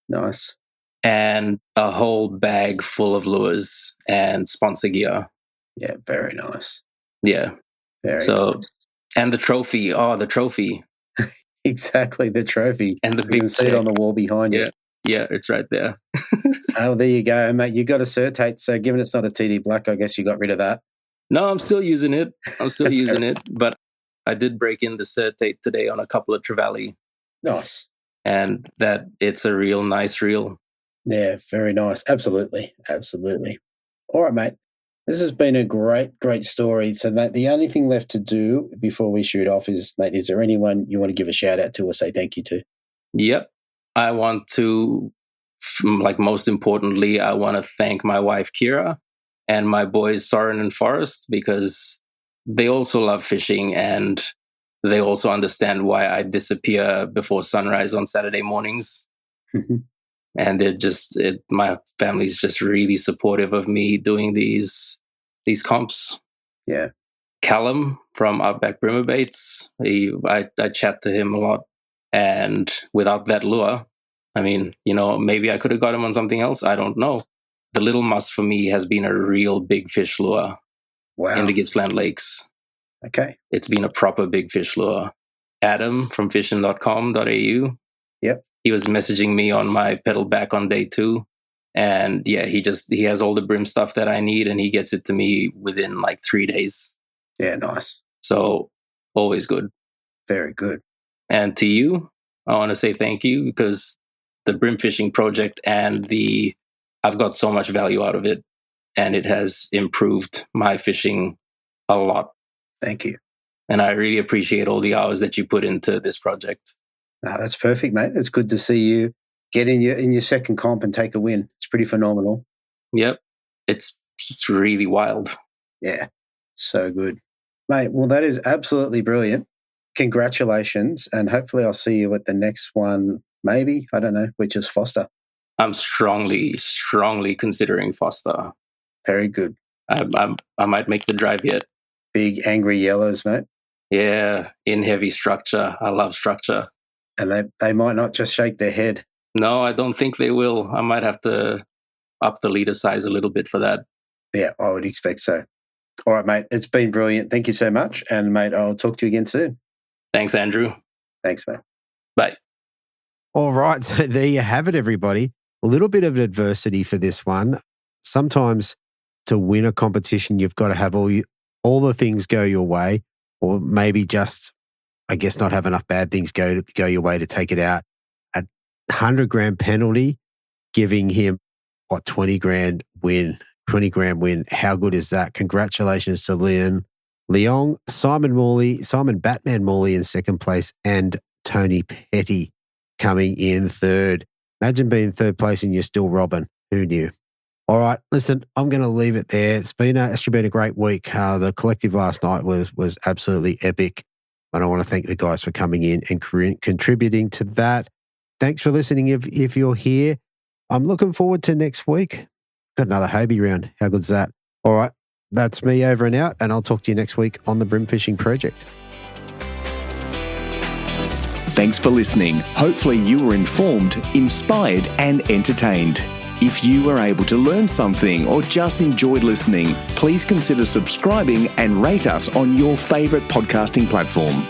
Nice.
And a whole bag full of lures and sponsor gear.
Yeah, very nice.
Yeah.
Very nice.
And the trophy. Oh, the trophy.
Exactly, the trophy.
And the
you
big
can see it on the wall behind you.
Yeah, it's right there.
Oh, there you go, mate. You got a Certate, so given it's not a TD Black, I guess you got rid of that.
No, I'm still using it. But I did break in the Certate today on a couple of trevally.
Nice.
And that it's a real nice reel.
Yeah, very nice. Absolutely. All right, mate. This has been a great story. So, mate, the only thing left to do before we shoot off is, mate, is there anyone you want to give a shout out to or say thank you to?
Yep. I want to, like most importantly, I want to thank my wife, Kira, and my boys, Soren and Forrest, because they also love fishing and they also understand why I disappear before sunrise on Saturday mornings. And my family's just really supportive of me doing these comps.
Yeah.
Callum from Outback Brimmer Baits, I chat to him a lot. And without that lure, I mean, maybe I could have got him on something else. I don't know. The Little Musk for me has been a real big fish lure.
Wow.
In the Gippsland Lakes.
Okay.
It's been a proper big fish lure. Adam from fishing.com.au.
Yep.
He was messaging me on my pedal back on day 2. And yeah, he has all the brim stuff that I need and he gets it to me within like 3 days.
Yeah, nice.
So always good.
Very good.
And to you, I want to say thank you because the Bream Fishing Project I've got so much value out of it and it has improved my fishing a lot.
Thank you.
And I really appreciate all the hours that you put into this project.
That's perfect, mate. It's good to see you get in your second comp and take a win. It's pretty phenomenal.
Yep. It's really wild.
Yeah. So good. Mate, well, that is absolutely brilliant. Congratulations. And hopefully I'll see you at the next one, maybe, I don't know, which is Foster.
I'm strongly considering Foster.
Very good.
I might make the drive yet.
Big angry yellows, mate.
Yeah, in heavy structure. I love structure.
And they might not just shake their head.
No, I don't think they will. I might have to up the leader size a little bit for that.
Yeah, I would expect so. All right, mate. It's been brilliant. Thank you so much. And, mate, I'll talk to you again soon.
Thanks, Andrew.
Thanks, mate.
Bye.
All right. So there you have it, everybody. A little bit of adversity for this one. Sometimes to win a competition, you've got to have all the things go your way, or maybe just, I guess, not have enough bad things go your way to take it out at $100,000 penalty, giving him, 20 grand win. 20 grand win. How good is that? Congratulations to Leong, Simon Batman Morley in second place, and Tony Petty coming in third. Imagine being third place and you're still robbing. Who knew? All right, listen, I'm going to leave it there. It's actually been a great week. The collective last night was absolutely epic. And I want to thank the guys for coming in and contributing to that. Thanks for listening if you're here. I'm looking forward to next week. Got another Hobie round. How good's that? All right, that's me over and out, and I'll talk to you next week on the Bream Fishing Project.
Thanks for listening. Hopefully you were informed, inspired, and entertained. If you were able to learn something or just enjoyed listening, please consider subscribing and rate us on your favourite podcasting platform.